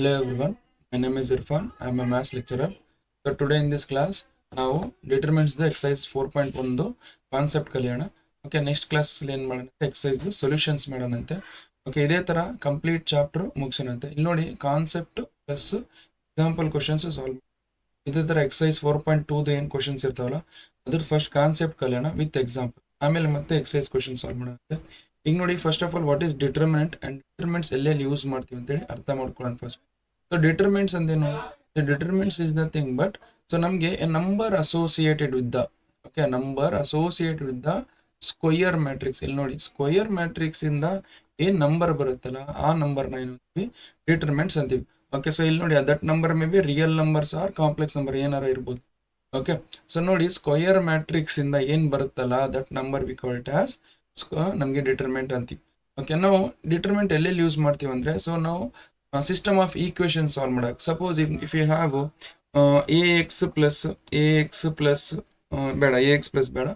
Hello everyone, my name is Irfan. I am a maths lecturer. So today in this class, ನಾವು determines the exercise 4.1 concept ಕಲಿಯೋಣ. Okay, next class ಏನು ಮಾಡೋಣ, exercise solutions ಮಾಡೋಣಂತೆ. Okay, ಇದೇ ತರ complete chapter ಮುಗಿಸೋಣಂತೆ. ಇಲ್ಲಿ ನೋಡಿ, concept plus example questions solve. ಇದೇ ತರ ಎಕ್ಸಸೈಸ್ 4.2 ಏನು ಕ್ವಶನ್ಸ್ ಇರ್ತಾವಲ್ಲ, ಅದ್ರ ಫಸ್ಟ್ ಕಾನ್ಸೆಪ್ಟ್ ಕಲಿಯೋಣ ವಿತ್ ಎಕ್ಸಾಂಪಲ್, ಆಮೇಲೆ ಮತ್ತೆ ಎಕ್ಸಸೈಸ್ ಕ್ವಶನ್ ಸಾಲ್ವ್ ಮಾಡೋಣಂತೆ. ಈಗ ನೋಡಿ, first of all what is determinant and determinants ಎಲ್ಲೆಲ್ಲಿ ಯೂಸ್ ಮಾಡ್ತೀವಿ ಅಂತೇಳಿ ಅರ್ಥ ಮಾಡ್ಕೊಳ್ಳೋಣ ಫಸ್ಟ್. ಸೊ ಡಿಟರ್ಮಿನೆಂಟ್ಸ್ ಅಂದೇನು? Determinants is nothing but, so ನಮಗೆ a number associated with the, okay, number associated with the square matrix. ಇಲ್ಲಿ ನೋಡಿ, ಸ್ಕ್ವಯರ್ ಮ್ಯಾಟ್ರಿಕ್ಸ್ ಇಂದ ಏನ್ ನಂಬರ್ ಬರುತ್ತಲ್ಲ, ಆ ನಂಬರ್ನ ಏನು ಅಂತೀವಿ? ಡಿಟರ್ಮಿನೆಂಟ್ಸ್ ಅಂತೀವಿ. ಓಕೆ, ಸೊ ಇಲ್ಲಿ ನೋಡಿ, that number may be real numbers or complex number ಏನಾರ ಇರ್ಬೋದು. ಓಕೆ, ಸೊ ನೋಡಿ, ಸ್ಕ್ವಯರ್ ಮ್ಯಾಟ್ರಿಕ್ಸ್ ಇಂದ ಏನ್ ಬರುತ್ತಲ್ಲ, that number we call it as ನಮಗೆ ಡಿಟರ್ಮಿನೆಂಟ್ ಅಂತೀವಿ. ಓಕೆ, ನಾವು ಡಿಟರ್ಮಿನೆಂಟ್ ಎಲ್ಲೆಲ್ಲಿ ಯೂಸ್ ಮಾಡ್ತೀವಿ ಅಂದ್ರೆ, ಸೊ ನಾವು ಸಿಸ್ಟಮ್ ಆಫ್ ಈಕ್ವೇಶನ್ ಸಾಲ್ವ್ ಮಾಡಕ್. Suppose if you have a x plus ಬೇಡ, ಎ ಎಕ್ಸ್ ಪ್ಲಸ್ ಬೇಡ,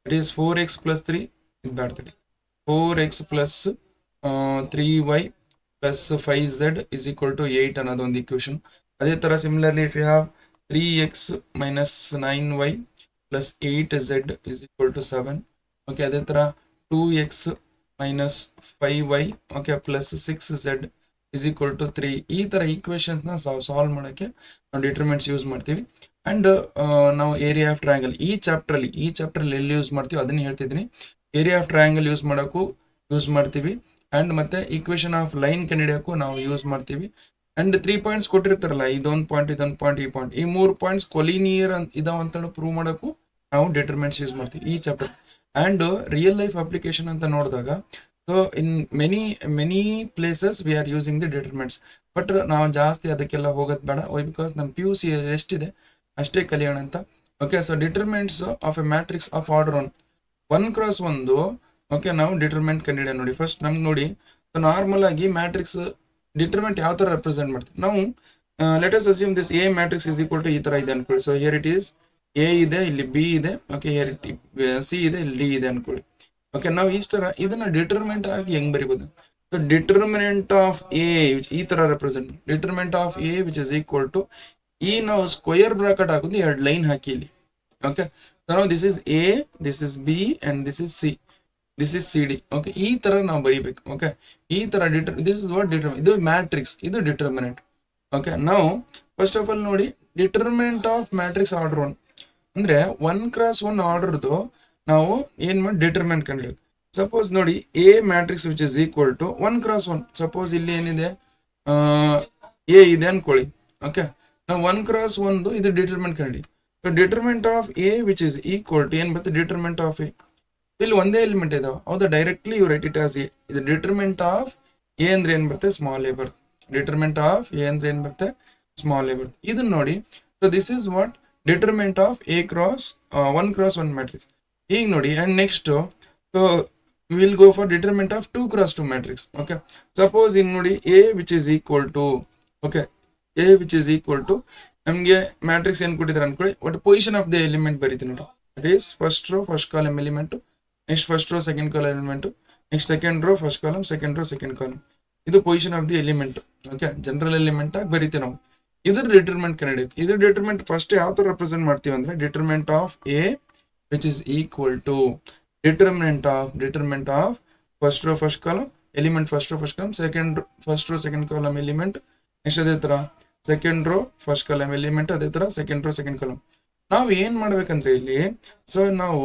ಇಟ್ ಈಸ್ 4x ಪ್ಲಸ್ 3, ಇದು ಬೇಡ ತಡಿ, 4x plus 3y plus 5z is equal to 8 ಅನ್ನೋದು ಒಂದು ಈಕ್ವೇಶನ್. ಅದೇ ತರ similarly if you have 3x minus 9y plus 8z is equal to 7. Okay, ಅದೇ ತರ 2x minus 5y okay plus 6z is equal to 3. ಈ ತರ equations ನ solve ಮಾಡಕ್ಕೆ ನಾವು ಡಿಟರ್ಮಿನೆಂಟ್ಸ್ ಯೂಸ್ ಮಾಡ್ತೀವಿ. ಅಂಡ್ ನಾವು ಏರಿಯಾ ಆಫ್ ಟ್ರಯಾಂಗಲ್ ಈ ಚಾಪ್ಟರ್ ಅಲ್ಲಿ ಎಲ್ಲಿ ಯೂಸ್ ಮಾಡ್ತೀವಿ ಅದನ್ನ ಹೇಳ್ತಿದ್ದೀನಿ. ಏರಿಯಾ ಆಫ್ ಟ್ರಯಾಂಗಲ್ ಯೂಸ್ ಮಾಡೋಕ್ಕೂ ಯೂಸ್ ಮಾಡ್ತೀವಿ, ಅಂಡ್ ಮತ್ತೆ ಈಕ್ವೇಶನ್ ಆಫ್ ಲೈನ್ ಕಂಡುಹಿಡಿಯೋಕ್ಕೂ ನಾವು ಯೂಸ್ ಮಾಡ್ತೀವಿ. ಅಂಡ್ 3 ಪಾಯಿಂಟ್ಸ್ ಕೊಟ್ಟಿರ್ತಾರಲ್ಲ, ಇದೊಂದು ಪಾಯಿಂಟ್, ಇದೊಂದು ಪಾಯಿಂಟ್, ಈ ಪಾಯಿಂಟ್, ಈ 3 ಪಾಯಿಂಟ್ಸ್ ಕೊಲಿನಿಯರ್ ಇದಾವ ಅಂತ ಪ್ರೂವ್ ಮಾಡೋಕ್ಕೂ ನಾವು ಡಿಟರ್ಮಿನೆಂಟ್ಸ್ ಯೂಸ್ ಮಾಡ್ತೀವಿ ಈ chapter. And real life application ಅಂತ ನೋಡಿದಾಗ, so in many places we are using the determinants. But ನಾವು ಜಾಸ್ತಿ ಅದಕ್ಕೆಲ್ಲ ಹೋಗೋದು ಬೇಡ, ವೈ ಬಿಕಾಸ್ ನಮ್ಮ PUC ಎಷ್ಟಿದೆ ಅಷ್ಟೇ ಕಲಿಯೋಣ ಅಂತ. Okay, so determinants of A matrix of order 1 cross 1 okay, ನಾವು ಡಿಟರ್ಮಿನೆಂಟ್ ಕಂಡಿಡಿಯೋಣ. ನೋಡಿ, ಫಸ್ಟ್ ನಮ್ಗೆ ನೋಡಿ, ನಾರ್ಮಲ್ ಆಗಿ ಮ್ಯಾಟ್ರಿಕ್ಸ್ ಡಿಟರ್ಮಿನೆಂಟ್ ಯಾವ ತರ ರೆಪ್ರೆಸೆಂಟ್ ಮಾಡ್ತೀವಿ ನಾವು. Let us assume this A matrix is equal to ಈ ತರ ಇದೆ ಅನ್ಕೊಳ್ಳಿ. So here it is A ಇದೆ, ಇಲ್ಲಿ ಬಿ ಇದೆ, ಓಕೆ, ಹಿಯರ್ ಸಿ ಇದೆ, ಇಲ್ಲಿ ಡಿ ಇದೆ ಅನ್ಕೊಳ್ಳಿ. ಓಕೆ, ನಾವು ತರ ಇದನ್ನ ಡಿಟರ್ಮಿನೆಂಟ್ ಆಗಿ ಹೆಂಗ್ ಬರಿಬಹುದು? ಸೊ ಡಿಟರ್ಮಿನೆಂಟ್ ಆಫ್ ಎ ಈ ತರ represent, determinant of A which is equal to, ಈ ನಾವು ಸ್ಕ್ವೇರ್ ಬ್ರಾಕೆಟ್ ಹಾಕೋದು, 2 ಲೈನ್ ಹಾಕಿ ಇಲ್ಲಿ. Okay, so this is A, this is B and this is C, this is C D. Okay, ಈ ತರ ನಾವು ಬರೀಬೇಕು. ಓಕೆ, ಈ ತರ ದಿಸ್ ಇಸ್ ವಾಟ್ ಇದು ಮ್ಯಾಟ್ರಿಕ್ಸ್, ಇದು ಡಿಟರ್ಮಿನೆಂಟ್. ಓಕೆ, ನಾವು ಫಸ್ಟ್ ಆಫ್ ಆಲ್ ನೋಡಿ, ಡಿಟರ್ಮಿನೆಂಟ್ ಆಫ್ ಮ್ಯಾಟ್ರಿಕ್ಸ್ ಆರ್ಡರ್ 1 ಅಂದ್ರೆ 1 ಕ್ರಾಸ್ 1 ಆರ್ಡರ್ದು ನಾವು ಏನ್ ಮಾಡಿ ಡಿಟರ್ಮಿನೆಂಟ್ ಕಂಡು. ಸಪೋಸ್ ನೋಡಿ, A matrix which is equal to 1 cross 1. Suppose ಇಲ್ಲಿ ಏನಿದೆ, ಎ ಇದೆ ಅನ್ಕೊಳ್ಳಿ. ಓಕೆ, ನಾವು 1 ಕ್ರಾಸ್ 1 ಇದು ಡಿಟರ್ಮಿನೆಂಟ್ ಕಂಡು. So determinant of A which is equal to ಏನ್ ಬರುತ್ತೆ, ಡಿಟರ್ಮಿನೆಂಟ್ ಆಫ್ ಎ. ಇಲ್ಲಿ ಒಂದೇ ಎಲಿಮೆಂಟ್ ಇದಾವೆ, ಹೌದಾ? Directly you write it as A. ಇದು ಡಿಟರ್ಮಿನೆಂಟ್ ಆಫ್ ಎ ಅಂದ್ರೆ ಏನ್ ಬರುತ್ತೆ, ಸ್ಮಾಲ್ ಎ ಬರುತ್ತೆ. ಡಿಟರ್ಮಿನೆಂಟ್ ಆಫ್ ಎ ಅಂದ್ರೆ ಏನ್ ಬರುತ್ತೆ, ಸ್ಮಾಲ್ ಎ ಬರುತ್ತೆ. ಇದನ್ನ ನೋಡಿ, so this is what determinant of A cross 1 cross 1 matrix. ಈಗ ನೋಡಿ, and next so will go for determinant of 2 cross 2 matrix. Okay, suppose ಈಗ ನೋಡಿ, A which is equal to, okay, A which is equal to ನಮ್ಗೆ matrix ಏನ್ ಕೊಟ್ಟಿದ್ದಾರೆ ಅನ್ಕೊಳ್ಳಿ. ಒಟ್ಟು position of the element ಬರೀತೀನಿ ನೋಡಿ. It is first row first column element, next first row second column element, next second row first column, second row second column. ಇದು position of the element. Okay, general element ಆಗಿ ಬರೀತೀವಿ ನಾವು. ಇದ್ರ determinant ಕಂಡು. ಇದ್ರ determinant first ಯಾವ ತರ represent ಮಾಡ್ತೀವಿ ಅಂದ್ರೆ, determinant of A which is equal to determinant of first row first column element, first row first column, first row second column element, next ಅದೇ ತರ second row first column element, ಅದೇ ತರ second row second column. ನಾವು ಏನ್ ಮಾಡ್ಬೇಕಂದ್ರೆ ಇಲ್ಲಿ, so ನಾವು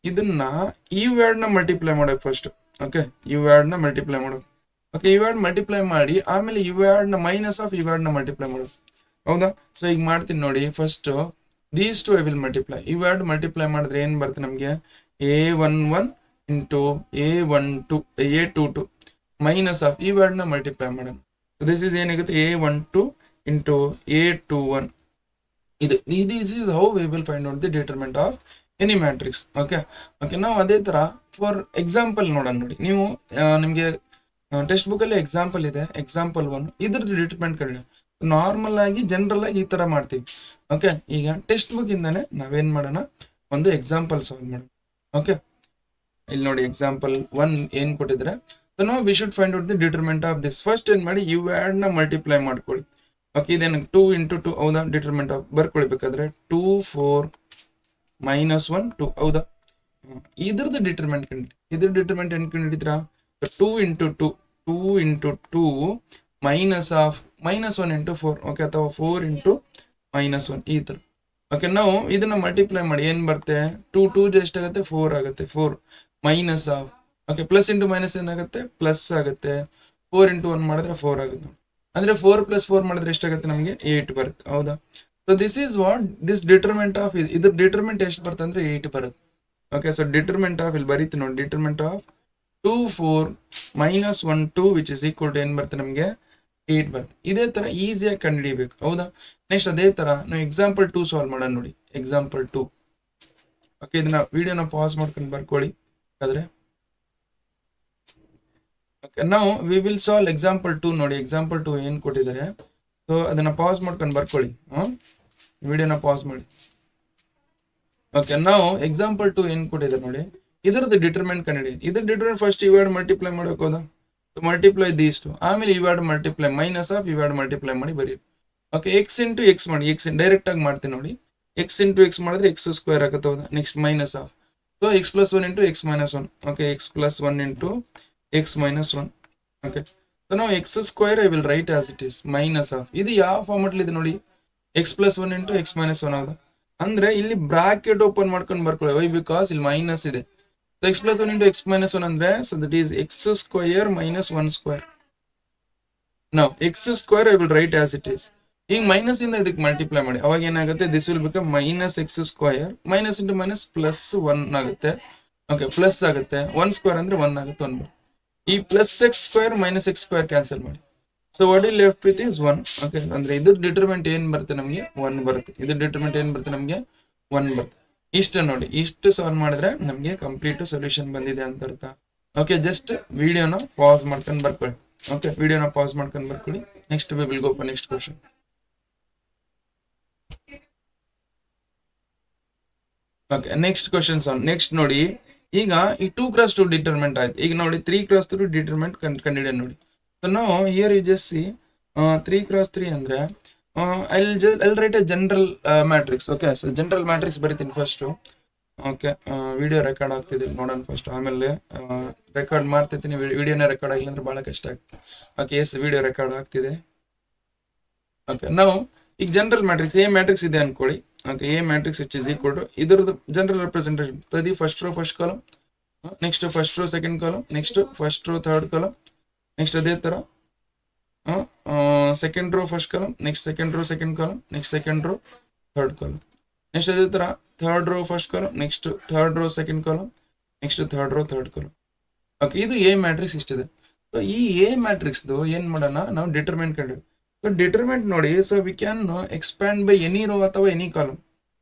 ಇದನ್ನ ಈ ವರ್ಡ್ ನ ಮಲ್ಟಿಪ್ಲೈ ಮಾಡಬೇಕು ಫಸ್ಟ್. ಓಕೆ, ಈ ವರ್ಡ್ ನ ಮಲ್ಟಿಪ್ಲೈ ಮಾಡಬೇಕು. ಓಕೆ, ಈ ವರ್ಡ್ ಮಲ್ಟಿಪ್ಲೈ ಮಾಡಿ ಆಮೇಲೆ ಈ ವರ್ಡ್ ನ ಮೈನಸ್ ಆಫ್ ಈ ವರ್ಡ್ ನ ಮಲ್ಟಿಪ್ಲೈ ಮಾಡಬೇಕು, ಹೌದಾ? ಸೊ ಈಗ ಮಾಡ್ತೀನಿ ನೋಡಿ, first these two I will multiply. ಈ ವರ್ಡ್ ಮಲ್ಟಿಪ್ಲೈ ಮಾಡಿದ್ರೆ ಏನ್ ಬರುತ್ತೆ ನಮಗೆ, a11 into a12 a22 minus of ಈ ವರ್ಡ್ ನ ಮಲ್ಟಿಪ್ಲೈ ಮಾಡೋಣ. ದಿಸ್ ಇಸ್ ಏನಾಗುತ್ತೆ, a12 into a21. This is how we will find out the determinant of any matrix. Okay, okay, ನಾವು ಅದೇ ತರ ಫಾರ್ ಎಕ್ಸಾಂಪಲ್ ನೋಡೋಣ. ನೋಡಿ, ನೀವು ನಿಮ್ಗೆ ಟೆಕ್ಸ್ಟ್ ಬುಕ್ ಅಲ್ಲಿ ಎಕ್ಸಾಂಪಲ್ ಇದೆ, ಎಕ್ಸಾಂಪಲ್ 1, ಇದ್ರ ಡಿಟರ್ಮಿನೆಂಟ್ ಕಂಡು. ನಾರ್ಮಲ್ ಆಗಿ ಜನರಲ್ ಆಗಿ ಈ ತರ ಮಾಡ್ತೀವಿ. ಓಕೆ, ಈಗ ಟೆಕ್ಸ್ಟ್ ಬುಕ್ ಇಂದಾನೆ ನಾವೇನ್ ಮಾಡೋಣ, ಒಂದು ಎಕ್ಸಾಂಪಲ್ ಸಾಲ್ವ್ ಮಾಡೋಣ. ಓಕೆ, ಇಲ್ಲಿ ನೋಡಿ, ಎಕ್ಸಾಂಪಲ್ 1 ಏನ್ ಕೊಟ್ಟಿದ್ರೆ, ಸೊ ನಾವು we should find out the determinant of this. First ಏನ್ ಮಾಡಿ, ಯು ಆಡ್ ನ ಮಲ್ಟಿಪ್ಲೈ ಮಾಡ್ಕೊಳ್ಳಿ. ಓಕೆ ಇದೇನು 2 ಇಂಟು 2 ಹೌದಾ ಡಿಟರ್ಮೆಂಟ್ ಆಫ್ ಬರ್ಕೊಳ್ಬೇಕಾದ್ರೆ 2 4 ಮೈನಸ್ 1 2 ಹೌದಾ ಇದ್ರದ್ದು ಡಿಟರ್ಮೆಂಟ್ ಕಂಡು ಇದ್ರ ಡಿಟರ್ಮೆಂಟ್ ಏನು ಕಂಡಿದ್ರಾ 2 into 2 2 into 2 minus of minus 1 into 4 okay ಅಥವಾ 4 ಇಂಟು ಮೈನಸ್ 1 ಈ ಥರ ಓಕೆ ನಾವು ಇದನ್ನ ಮಲ್ಟಿಪ್ಲೈ ಮಾಡಿ ಏನು ಬರುತ್ತೆ 2 2 ಎಷ್ಟಾಗುತ್ತೆ 4 ಆಗುತ್ತೆ 4 minus of okay plus into minus ಏನಾಗುತ್ತೆ ಪ್ಲಸ್ ಆಗುತ್ತೆ 4 ಇಂಟು 1 ಮಾಡಿದ್ರೆ 4 ಆಗುತ್ತೆ ಅಂದ್ರೆ 4 ಪ್ಲಸ್ 4 ಮಾಡಿದ್ರೆ ಎಷ್ಟಾಗುತ್ತೆ ನಮಗೆ 8 ಬರುತ್ತೆ ಹೌದಾ so this is what this determinant of ಇದ್ರ ಡಿಟರ್ಮೆಂಟ್ ಎಷ್ಟು ಬರುತ್ತೆ ಅಂದ್ರೆ 8 ಬರುತ್ತೆ ಓಕೆ ಸೊ ಡಿಟರ್ಮೆಂಟ್ ಆಫ್ ಇಲ್ಲಿ ಬರೀತಿ ನೋಡಿ determinant of 2 4 minus 1 2 which is equal to ಏನು ಬರುತ್ತೆ ನಮಗೆ 8 ಬರುತ್ತೆ ಇದೇ ತರ ಈಸಿಯಾಗಿ ಕಂಡುಹಿಡಿಬೇಕು ಹೌದಾ ನೆಕ್ಸ್ಟ್ ಅದೇ ತರ ನಾವು ಎಕ್ಸಾಂಪಲ್ 2 ಸಾಲ್ವ್ ಮಾಡೋಣ ನೋಡಿ ಎಕ್ಸಾಂಪಲ್ 2 ಓಕೆ ಇದನ್ನ ವಿಡಿಯೋನ ಪಾಸ್ ಮಾಡ್ಕೊಂಡು ಬರ್ಕೊಳ್ಳಿ ಆದ್ರೆ ಓಕೆ ನಾವು ವಿ ವಿಲ್ ಸಾಲ್ವ್ ಎಕ್ಸಾಂಪಲ್ 2 ನೋಡಿ ಎಕ್ಸಾಂಪಲ್ 2 ಏನು ಕೊಟ್ಟಿದ್ದಾರೆ ಸೊ ಅದನ್ನ ಪಾಸ್ ಮಾಡ್ಕೊಂಡು ಬರ್ಕೊಳ್ಳಿ ವಿಡಿಯೋನ ಪಾಸ್ ಮಾಡಿ ಓಕೆ ನಾವು ಎಕ್ಸಾಂಪಲ್ 2 ಏನು ಕೊಟ್ಟಿದ್ದಾರೆ ನೋಡಿ ಇದರದ್ದು ಡಿಟರ್ಮೆಂಟ್ ಕಂಡುಹಿಡಿ ಇದ್ರ ಡಿಟರ್ಮೆಂಟ್ ಫಸ್ಟ್ ಇವೆರಡು ಮಲ್ಟಿಪ್ಲೈ ಮಾಡಬೇಕು ಹೌದಾ ಮಲ್ಟಿಪ್ಲೈ ದೀಸ್ಟು ಆಮೇಲೆ ಇವೆರಡು ಮಲ್ಟಿಪ್ಲೈ ಮೈನಸ್ ಆಫ್ ಇವೆರಡು ಮಲ್ಟಿಪ್ಲೈ ಮಾಡಿ ಬರೀ ಓಕೆ ಎಕ್ಸ್ ಇಂಟು ಎಕ್ಸ್ ಮಾಡಿ ಎಕ್ಸ್ ಡೈರೆಕ್ಟ್ ಆಗಿ ಮಾಡ್ತೀನಿ ನೋಡಿ ಎಕ್ಸ್ ಇಂಟು ಎಕ್ಸ್ ಮಾಡಿದ್ರೆ ಎಕ್ಸ್ ಸ್ಕ್ವೇರ್ ಆಗುತ್ತೆ ಹೌದಾ next minus of so x plus 1 into x minus 1 okay x plus 1 into x minus 1 okay so ನಾವು x square I will write as it is minus of ಇದು ಯಾವ format ಇದೆ ನೋಡಿ x plus 1 into x minus 1 ಹೌದಾ ಅಂದ್ರೆ ಇಲ್ಲಿ bracket open ಮಾಡ್ಕೊಂಡು ಬರ್ಕೊಳ್ಳಿ ವೈ ಬಿಕಾಸ್ ಇಲ್ಲಿ ಮೈನಸ್ ಇದೆ so x plus 1 into x minus 1 ಅಂದ್ರೆ so that is x square minus 1 square ನಾವು x square I will write as it is ಈಗ ಮೈನಸ್ ಇಂದ ಇದಕ್ಕೆ ಮಲ್ಟಿಪ್ಲೈ ಮಾಡಿ ಅವಾಗ ಏನಾಗುತ್ತೆ this will become minus x square minus into minus plus 1 ಆಗುತ್ತೆ okay plus ಆಗುತ್ತೆ 1 ಸ್ಕ್ವೇರ್ ಅಂದ್ರೆ 1 ಆಗುತ್ತೆ 1 ಈ plus X square minus x square cancel ಮಾಡಿ ಸೊ ವಾಟ್ ಇಲ್ ಲೆಫ್ಟ್ ವಿತ್ ಇಸ್ 1 ಓಕೆ ಅಂದ್ರೆ ಇದ್ರ ಡಿಟರ್ಮೆಂಟ್ ಏನ್ ಬರುತ್ತೆ ನಮಗೆ 1 ಬರುತ್ತೆ ಇದ್ರ ಡಿಟರ್ಮೆಂಟ್ ಏನ್ ಬರುತ್ತೆ ನಮಗೆ 1 ಬರುತ್ತೆ ಇಷ್ಟು ನೋಡಿ ಇಷ್ಟು ಸಾಲ್ವ್ ಮಾಡಿದ್ರೆ ನಮಗೆ ಕಂಪ್ಲೀಟ್ ಸೊಲ್ಯೂಷನ್ ಬಂದಿದೆ ಅಂತ ಅರ್ಥ ಓಕೆ ಜಸ್ಟ್ ವಿಡಿಯೋನ ಪಾಸ್ ಮಾಡ್ಕೊಂಡು ಬರ್ಕೊಳ್ಳಿ ಓಕೆ ವಿಡಿಯೋನ ಪಾಸ್ ಮಾಡ್ಕೊಂಡು ಬರ್ಕೊಳ್ಳಿ next we will go for next question okay next question solve next ನೋಡಿ ಈಗ ಈ 2 ಕ್ರಾಸ್ 2 ಡಿಟರ್ಮೆಂಟ್ ಆಯ್ತು ಈಗ ನೋಡಿ 3 ಕ್ರಾಸ್ 3 ಡಿಟರ್ಮೆಂಟ್ ಕಂಡಿಡಿಯ ನೋಡಿ ಸೊ ನಾವು here you just see 3 cross 3 ಅಂದ್ರೆ I'll write a general matrix okay so general matrix ಬರಿತೀನಿ ಫಸ್ಟ್ ಓಕೆ ವಿಡಿಯೋ ರೆಕಾರ್ಡ್ ಆಗ್ತಿದೆ ನೋಡೋಣ ಫಸ್ಟ್ ಆಮೇಲೆ ರೆಕಾರ್ಡ್ ಮಾಡ್ತಿದ್ದೀನಿ ವಿಡಿಯೋನೇ ರೆಕಾರ್ಡ್ ಆಗಿಲ್ಲ ಅಂದ್ರೆ ಬಹಳ ಕಷ್ಟ ಆಗುತ್ತೆ ಓಕೆ ಎಸ್ ವಿಡಿಯೋ ರೆಕಾರ್ಡ್ ಆಗ್ತಿದೆ ಓಕೆ ನಾವು ಈಗ ಜನರಲ್ ಮ್ಯಾಟ್ರಿಕ್ಸ್ ಎ ಮ್ಯಾಟ್ರಿಕ್ಸ್ ಇದೆ ಅನ್ಕೊಳ್ಳಿ okay A matrix which is equal to ಇದರದ್ದು ಜನರಲ್ ರೆಪ್ರೆಸೆಂಟೇಷನ್ ತದಿ first row first column next first row second column next first row third column next ಅದೇ ತರ second row first column next second row second column next second row third column next ಅದೇ ತರ third row first column next third row second column next third row third column okay ಇದು A matrix ಇಷ್ಟಿದೆ so ಈ A ಮ್ಯಾಟ್ರಿಕ್ಸ್ದು ಏನ್ ಮಾಡೋಣ ನಾವು determinant ಕಂಡು ಸೊ ಡಿಟರ್ಮೆಂಟ್ ನೋಡಿ so we can expand by any row ಅಥವಾ ಎನಿ ಕಾಲಮ್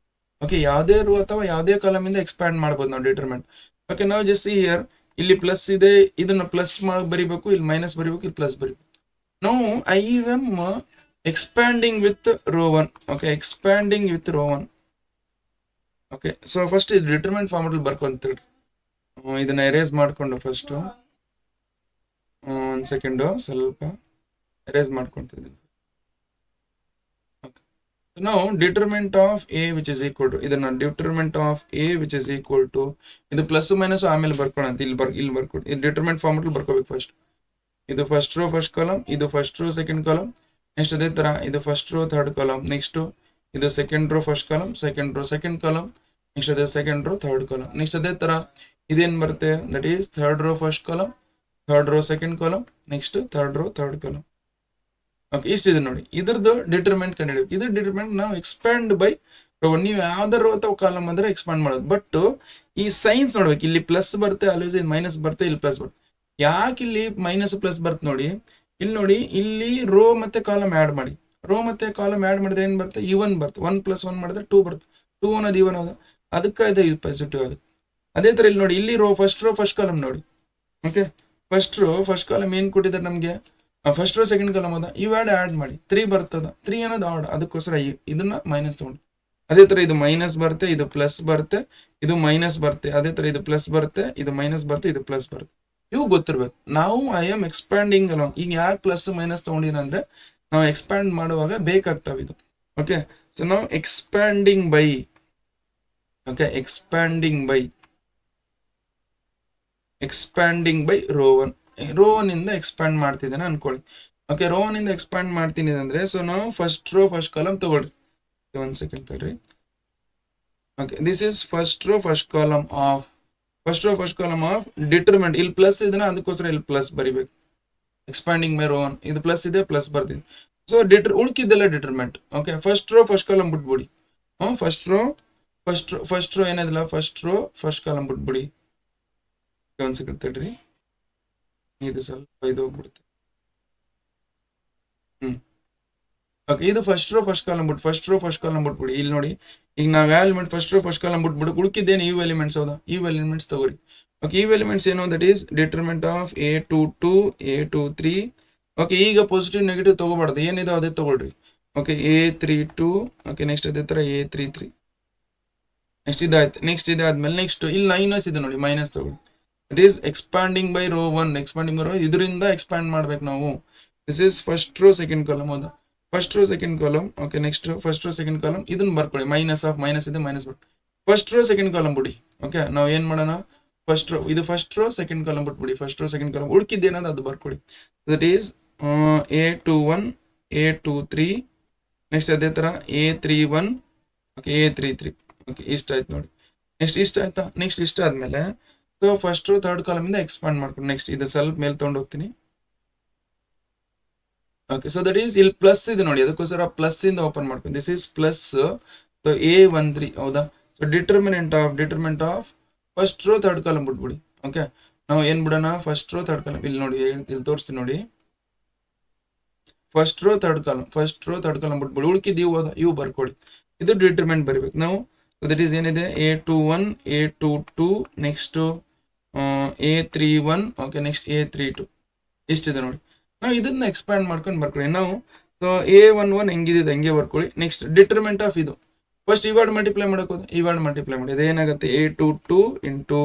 ಓಕೆ ಯಾವುದೇ ರೋ ಅಥವಾ ಯಾವುದೇ ಕಾಲಮ್ ಇಂದ ಎಕ್ಸ್ಪ್ಯಾಂಡ್ ಮಾಡ್ಬೋದು ನಾವು ಡಿಟರ್ಮೆಂಟ್ ಓಕೆ ನಾವು ಜಸ್ಟ್ ಹಿಯರ್ ಇಲ್ಲಿ ಪ್ಲಸ್ ಇದೆ ಇದನ್ನ ಪ್ಲಸ್ ಮಾಡಿ ಬರಿಬೇಕು ಇಲ್ಲಿ ಮೈನಸ್ ಬರಿಬೇಕು ಇಲ್ಲಿ ಪ್ಲಸ್ ಬರಿಬೇಕು ನಾವು I am expanding with row 1 okay expanding with row 1 okay so first ಇದು ಡಿಟರ್ಮೆಂಟ್ ಫಾರ್ಮೆಟ್ ಬರ್ಕೊಂತೀರಿ ಇದನ್ನ ಎರೇಸ್ ಮಾಡ್ಕೊಂಡು ಫಸ್ಟ್ ಒಂದು ಸೆಕೆಂಡು ಸ್ವಲ್ಪ ಎರೇಸ್ ಮಾಡ್ಕೊಂತಿದ್ದೀನಿ ನಾವು determinant of A which is equal to ಇದನ್ನ determinant of A which is equal to ಇದು plus minus ಆಮೇಲೆ ಬರ್ಕೊಳ್ಳೋಣ ಇಲ್ಲಿ ಬರ್ಕೊಡಿ ಇದು ಡಿಟರ್ಮೆಂಟ್ ಫಾರ್ಮೆಟ್ ಬರ್ಕೋಬೇಕು ಫಸ್ಟ್ ಇದು ಫಸ್ಟ್ ರೋ ಫಸ್ಟ್ ಕಾಲಮ್ ಇದು first row second column next ಅದೇ ತರ ಇದು first row third column next ಇದು second row first column second row second column next ಅದೇ second row third column next ಅದೇ ತರ ಇದೇನ್ ಬರುತ್ತೆ that is third row first column third row second column next third row third column okay ಇಷ್ಟಿದೆ ನೋಡಿ ಇದ್ರದ್ದು ಡಿಟರ್ಮೆಂಟ್ ಕಂಡುಹಿಡಿಬೇಕು ಇದ್ರ ಡಿಟರ್ಮೆಂಟ್ ನಾವು ಎಕ್ಸ್ಪ್ಯಾಂಡ್ ಬೈ ರೋ ನೀವು ಯಾವ್ದಾರ ರೋ ಅಥವಾ ಕಾಲಮ್ ಅಂದ್ರೆ ಎಕ್ಸ್ಪ್ಯಾಂಡ್ ಮಾಡೋದು ಬಟ್ ಈ ಸೈನ್ಸ್ ನೋಡ್ಬೇಕು ಇಲ್ಲಿ ಪ್ಲಸ್ ಬರುತ್ತೆ ಆಲ್ವೇಸ್ ಮೈನಸ್ ಬರುತ್ತೆ ಇಲ್ಲಿ ಪ್ಲಸ್ ಬರುತ್ತೆ ಯಾಕೆ ಇಲ್ಲಿ ಮೈನಸ್ ಪ್ಲಸ್ ಬರುತ್ತೆ ನೋಡಿ ಇಲ್ಲಿ ರೋ ಮತ್ತೆ ಕಾಲಮ್ ಆಡ್ ಮಾಡಿ ರೋ ಮತ್ತೆ ಕಾಲಮ್ ಆಡ್ ಮಾಡಿದ್ರೆ ಏನ್ ಬರುತ್ತೆ ಈವನ್ ಬರುತ್ತೆ 1 + 1 ಮಾಡಿದ್ರೆ 2 ಬರುತ್ತೆ 2 ಅನ್ನೋದು ಈವನ್ ಹೌದು ಅದಕ್ಕೆ ಇದು ಪಾಸಿಟಿವ್ ಆಗುತ್ತೆ ಅದೇ ತರ ಇಲ್ಲಿ ನೋಡಿ ಇಲ್ಲಿ ರೋ ಫಸ್ಟ್ ಕಾಲಮ್ ನೋಡಿ okay first row first column ಏನ್ ಕೊಟ್ಟಿದ್ದಾರೆ ನಮ್ಗೆ ಫಸ್ಟ್ ರೋ ಸೆಕೆಂಡ್ ಕಾಲಮ್ ಅದ ಇವೆರಡು ಆಡ್ ಮಾಡಿ 3 ಬರ್ತದ 3 ಅನ್ನೋದು ಆಡ್ ಅದಕ್ಕೋಸ್ಕರ ಇದನ್ನ ಮೈನಸ್ ತಗೊಂಡು ಅದೇ ತರ ಇದು ಮೈನಸ್ ಬರುತ್ತೆ ಇದು ಪ್ಲಸ್ ಬರುತ್ತೆ ಇದು ಮೈನಸ್ ಬರುತ್ತೆ ಅದೇ ತರ ಇದು ಪ್ಲಸ್ ಬರುತ್ತೆ ಇದು ಮೈನಸ್ ಬರುತ್ತೆ ಇದು ಪ್ಲಸ್ ಬರುತ್ತೆ ಇವು ಗೊತ್ತಿರ್ಬೇಕು ನಾವು ಐ ಆಮ್ ಎಕ್ಸ್ಪ್ಯಾಂಡಿಂಗ್ ಅಲಾಂಗ್ ಈಗ ಯಾಕೆ ಪ್ಲಸ್ ಮೈನಸ್ ತಗೊಂಡಿನ ಅಂದ್ರೆ ನಾವು ಎಕ್ಸ್ಪ್ಯಾಂಡ್ ಮಾಡುವಾಗ ಬೇಕಾಗ್ತಾವೆ ಇದು. ಓಕೆ, ಸೊ ನಾವು expanding by, okay, expanding by row one ಇಂದ ಎಕ್ಸ್ಪ್ಯಾಂಡ್ ಮಾಡ್ತಿದ್ದೇನೆ ಅನ್ಕೊಳ್ಳಿ. ಓಕೆ, ರೋ ಒನ್ ಇಂದ ಎಕ್ಸ್ಪ್ಯಾಂಡ್ ಮಾಡ್ತೀನಿ ಅಂದ್ರೆ, ಸೊ ನಾವು ಫಸ್ಟ್ ರೋ ಫಸ್ಟ್ ಕಾಲಮ್ ತಗೊಳ್ರಿ. 1 ಸೆಕೆಂಡ್ ತಗೊಳ್ರಿ. Okay, this is first row first column of determinant. ಇಲ್ಲಿ ಪ್ಲಸ್ ಇದನ್ನ, ಅದಕ್ಕೋಸ್ಕರ ಇಲ್ಲಿ ಪ್ಲಸ್ ಬರಿಬೇಕು. ಎಕ್ಸ್ಪ್ಯಾಂಡಿಂಗ್ ಬೈ ರೋ ಒನ್, ಇದು ಪ್ಲಸ್ ಇದೆ, ಪ್ಲಸ್ ಬರ್ತೀನಿ. ಸೊ ಉಳ್ಕಿದ್ದೆಲ್ಲ determinant. Okay, first row first column ಬಿಟ್ಬಿಡಿ. ಫಸ್ಟ್ ರೋ ಏನಿದಿಲ್ಲ, ಫಸ್ಟ್ ರೋ ಫಸ್ಟ್ ಕಾಲಮ್ ಬಿಟ್ಬಿಡಿ. 1 ಸೆಕೆಂಡ್ ತಡ್ರಿ, ಇದು ಸ್ವಲ್ಪ ಇದು ಹೋಗ್ಬಿಡುತ್ತೆ. ಓಕೆ, ಇದು ಫಸ್ಟ್ ರೋ ಫಸ್ಟ್ ಕಾಲಮ್ ಬಿಟ್ಬಿಡಿ. ಇಲ್ಲಿ ನೋಡಿ, ಈಗ ನಾವು ಯಾವ element first row first column ಬಿಟ್ಬಿಡು, ಉಳ್ಕಿದ್ದೇನು ಇವ್ ಎಲಿಮೆಂಟ್ಸ್ ಹೌದಾ, ಇವ್ ಎಲಿಮೆಂಟ್ಸ್ ತಗೋರಿ. ಓಕೆ, ಇವ್ ಎಲಿಮೆಂಟ್ಸ್ ಏನು, that is determinant of A22 A23. Okay, ಈಗ ಪಾಸಿಟಿವ್ ನೆಗೆಟಿವ್ ತಗೋಬಾರ್ದು, ಏನಿದೆ ಅದೇ ತಗೊಳ್ರಿ. Okay, A32. ಓಕೆ, ನೆಕ್ಸ್ಟ್ ಅದೇ ತರ A33. ನೆಕ್ಸ್ಟ್ ಇದಾಯ್ತು. ನೆಕ್ಸ್ಟ್ ಇದಾದ್ಮೇಲೆ ನೆಕ್ಸ್ಟ್ ಇಲ್ಲಿ ಮೈನಸ್ ಇದೆ ನೋಡಿ, ಮೈನಸ್ ತಗೊಳ್ಳಿ. It is expanding by row one. ಇದರಿಂದ ಎಕ್ಸ್ಪ್ಯಾಂಡ್ ಮಾಡ್ಬೇಕು ನಾವು. This is first row second column ಹೌದಾ, first row second column. Okay, next first row second column ಇದನ್ನ ಬರ್ಕೊಳ್ಳಿ. ಮೈನಸ್ ಇದೆ, ಮೈನಸ್ ಬಿಟ್ಟು ಫಸ್ಟ್ ರೋ ಸೆಕೆಂಡ್ ಕಾಲಮ್ ಬಿಡಿ. ಓಕೆ, ನಾವು ಏನ್ ಮಾಡೋಣ, ಇದು ಫಸ್ಟ್ ರೋ ಸೆಕೆಂಡ್ ಕಾಲಮ್ ಬಿಟ್ಬಿಡಿ. ಫಸ್ಟ್ ರೋ ಸೆಕೆಂಡ್ ಕಾಲಮ್ ಉಳ್ಕಿದ್ದೇನದ ಅದು ಬರ್ಕೊಳ್ಳಿ. That is A21 A23. Next ಅದೇ ತರ A31. Okay, A33. ಓಕೆ, ಇಷ್ಟ ಆಯ್ತು ನೋಡಿ. ನೆಕ್ಸ್ಟ್ ಇಷ್ಟ ಆಯ್ತಾ, ನೆಕ್ಸ್ಟ್ ಇಷ್ಟ ಆದ್ಮೇಲೆ so first row third column ಇಂದ ಎಕ್ಸ್ಪಾಂಡ್ ಮಾಡ್ಕೊಂಡು ನೆಕ್ಸ್ಟ್ ಇದು ಸ್ವಲ್ಪ ಮೇಲೆ ತಗೊಂಡು ಹೋಗ್ತೀನಿ. ಓಕೆ, ಸೊ ದಟ್ ಈಸ್ ಇಲ್ಲಿ ಪ್ಲಸ್ ಇದೆ ನೋಡಿ, ಅದಕ್ಕೋಸ್ಕರ ಪ್ಲಸ್ ಇಂದ ಓಪನ್ ಮಾಡ್ಕೊಂಡು ದಿಸ್ ಈಸ್ ಪ್ಲಸ್ A13 ಹೌದಾ. So ಡಿಟರ್ಮೆಂಟ್ of first row third column ಬಿಟ್ಬಿಡಿ. ಓಕೆ, ನಾವು ಏನ್ ಬಿಡೋಣ, ಫಸ್ಟ್ ರೋ ಥರ್ಡ್ ಕಾಲಮ್ ಇಲ್ಲಿ ನೋಡಿ, ಇಲ್ಲಿ ತೋರಿಸ್ತೀನಿ ನೋಡಿ. ಫಸ್ಟ್ ರೋ ಥರ್ಡ್ ಕಾಲಮ್ ಬಿಟ್ಬಿಡಿ. ಉಳ್ಕಿದ್ ಇವು ಬರ್ಕೊಡಿ. ಇದು ಡಿಟರ್ಮೆಂಟ್ ಬರಿಬೇಕು ನಾವು. ದಟ್ ಈಸ್ ಏನಿದೆ A21 A22 next A31. Okay, next A32 ಇಷ್ಟಿದೆ ನೋಡಿ. ನಾವು ಇದನ್ನ ಎಕ್ಸ್ಪ್ಯಾಂಡ್ ಮಾಡ್ಕೊಂಡು ಬರ್ಕೊಳ್ಳಿ ನಾವು. ಸೊ A11 ಹೆಂಗಿದೆ ಹಂಗೆ ಬರ್ಕೊಳ್ಳಿ. ನೆಕ್ಸ್ಟ್ ಡಿಟರ್ಮೆಂಟ್ ಆಫ್ ಇದು ಫಸ್ಟ್ ಇವಾರ್ಡ್ ಮಲ್ಟಿಪ್ಲೈ ಮಾಡಕ್ ಹೋದ, ಇವಾರ್ಡ್ ಮಲ್ಟಿಪ್ಲೈ ಮಾಡಿ ಅದೇನಾಗುತ್ತೆ A22 into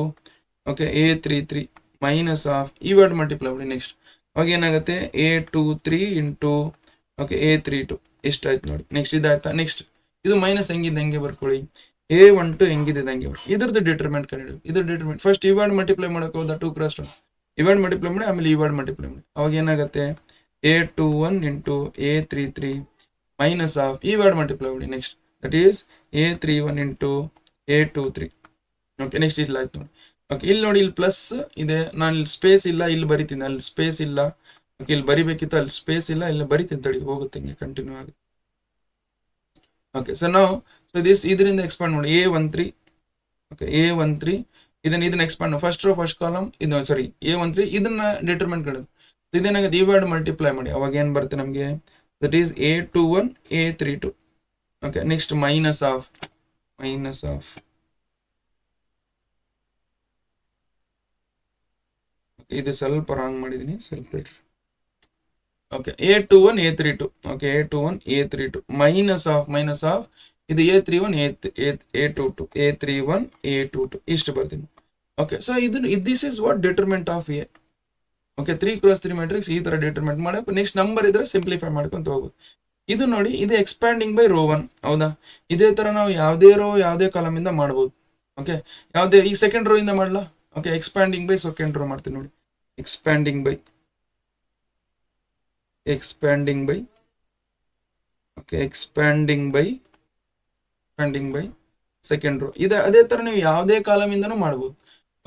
okay A33 minus of ಇವಾರ್ಡ್ ಮಲ್ಟಿಪ್ಲೈ ಮಾಡಿ. ನೆಕ್ಸ್ಟ್ ಅವಾಗ ಏನಾಗುತ್ತೆ A23 ಇಂಟು ಓಕೆ A32 ಇಷ್ಟಾಯ್ತು ನೋಡಿ. ನೆಕ್ಸ್ಟ್ ಇದಾಯ್ತಾ, ನೆಕ್ಸ್ಟ್ ಇದು ಮೈನಸ್ ಹೆಂಗಿದೆ ಹಂಗೆ ಬರ್ಕೊಳ್ಳಿ. A12 ಹೆಂಗಿದೆ ಹಂಗೆ ಬರ್ಕೊಳ್ಳಿ. ಇದ್ರದ್ದು ಡಿಟರ್ಮೆಂಟ್ ಕಂಡು ಇದ್ರ ಡಿಟರ್ಮೆಂಟ್ ಫಸ್ಟ್ ಇವಾರ್ಡ್ ಮಲ್ಟಿಪ್ಲೈ ಮಾಡಕ್ ಹೋದ 2 × 2 ಇವಾರ್ಡ್ ಮಲ್ಟಿಪ್ಲೈ ಮಾಡಿ, ಆಮೇಲೆ ಇವಾರ್ಡ್ ಮಲ್ಟಿಪ್ಲೈ ಮಾಡಿ. ಅವಾಗ ಏನಾಗುತ್ತೆ A21 into A33 minus of ಇವಾರ್ಡ್ ಮಲ್ಟಿಪ್ಲೈ ಮಾಡಿ. Next that is A31 into A23. Okay, next ಇಲ್ಲ ಆಯ್ತು ನೋಡಿ. ಓಕೆ, ಇಲ್ಲಿ ನೋಡಿ, ಇಲ್ಲಿ ಪ್ಲಸ್ ಇದೆ, ನಾನು ಇಲ್ಲಿ ಸ್ಪೇಸ್ ಇಲ್ಲ, ಇಲ್ಲಿ ಬರಿತೀನಿ, ಅಲ್ಲಿ ಸ್ಪೇಸ್ ಇಲ್ಲ. ಓಕೆ, ಇಲ್ಲಿ ಬರಿಬೇಕಿತ್ತು, ಅಲ್ಲಿ ಸ್ಪೇಸ್ ಇಲ್ಲ, ಇಲ್ಲಿ ಬರಿತೀನಿ ತಡಿ, ಹೋಗುತ್ತೆ ಹಿಂಗೆ ಕಂಟಿನ್ಯೂ ಆಗುತ್ತೆ. ಓಕೆ, ಸೊ ನಾವು ಇದರಿಂದ ಎಕ್ಸ್ಪಾಂಡ್ ಮಾಡಿ A13. ಓಕೆ, A13 ಇದನ್ನ expand first row first column ಇದು ಸಾರಿ A13 ಇದನ್ನ ಡಿಟರ್ಮೆಂಟ್ ಕಡೆ ಇದೇನಾಗುತ್ತೆ ಇವಾರ್ಡ್ ಮಲ್ಟಿಪ್ಲೈ ಮಾಡಿ. ಅವಾಗ ಏನ್ ಬರುತ್ತೆ ನಮಗೆ, that is A21 A32. Okay, next minus of ಇದು ಸ್ವಲ್ಪ ರಾಂಗ್ ಮಾಡಿದೀನಿ, ಸ್ವಲ್ಪ ಇಡ್ರಿ. Okay, A21 A32. Okay, A21 A32 minus of ಇದು A31 A22 A31 A22 ಇಷ್ಟು ಬರ್ತೀನಿ. Okay, so this is what ಡಿಟರ್ಮೆಂಟ್ of A. Okay, 3 × 3 matrix ಈ ತರ ಡಿಟರ್ಮೆಂಟ್ ಮಾಡಬೇಕು. ನೆಕ್ಸ್ಟ್ ನಂಬರ್ ಇದ್ರೆ ಸಿಂಪ್ಲಿಫೈ ಮಾಡ್ಕೊಂತ ಹೋಗೋದು. ಇದು ನೋಡಿ, ಇದು ಎಕ್ಸ್ಪ್ಯಾಂಡಿಂಗ್ ಬೈ ರೋ ಒನ್ ಹೌದಾ. ಇದೇ ತರ ನಾವು ಯಾವುದೇ ಕಾಲಮ್ ಇಂದ ಮಾಡಬಹುದು. ಓಕೆ, ಈ ಸೆಕೆಂಡ್ ರೋ ಇಂದ ಮಾಡಲಾ. Okay, expanding by second row ಮಾಡ್ತೀನಿ ನೋಡಿ. Expanding by okay, expanding by second row. ಅದೇ ತರ ನೀವು ಯಾವುದೇ ಕಾಲಮ್ ಇಂದನೂ ಮಾಡಬಹುದು.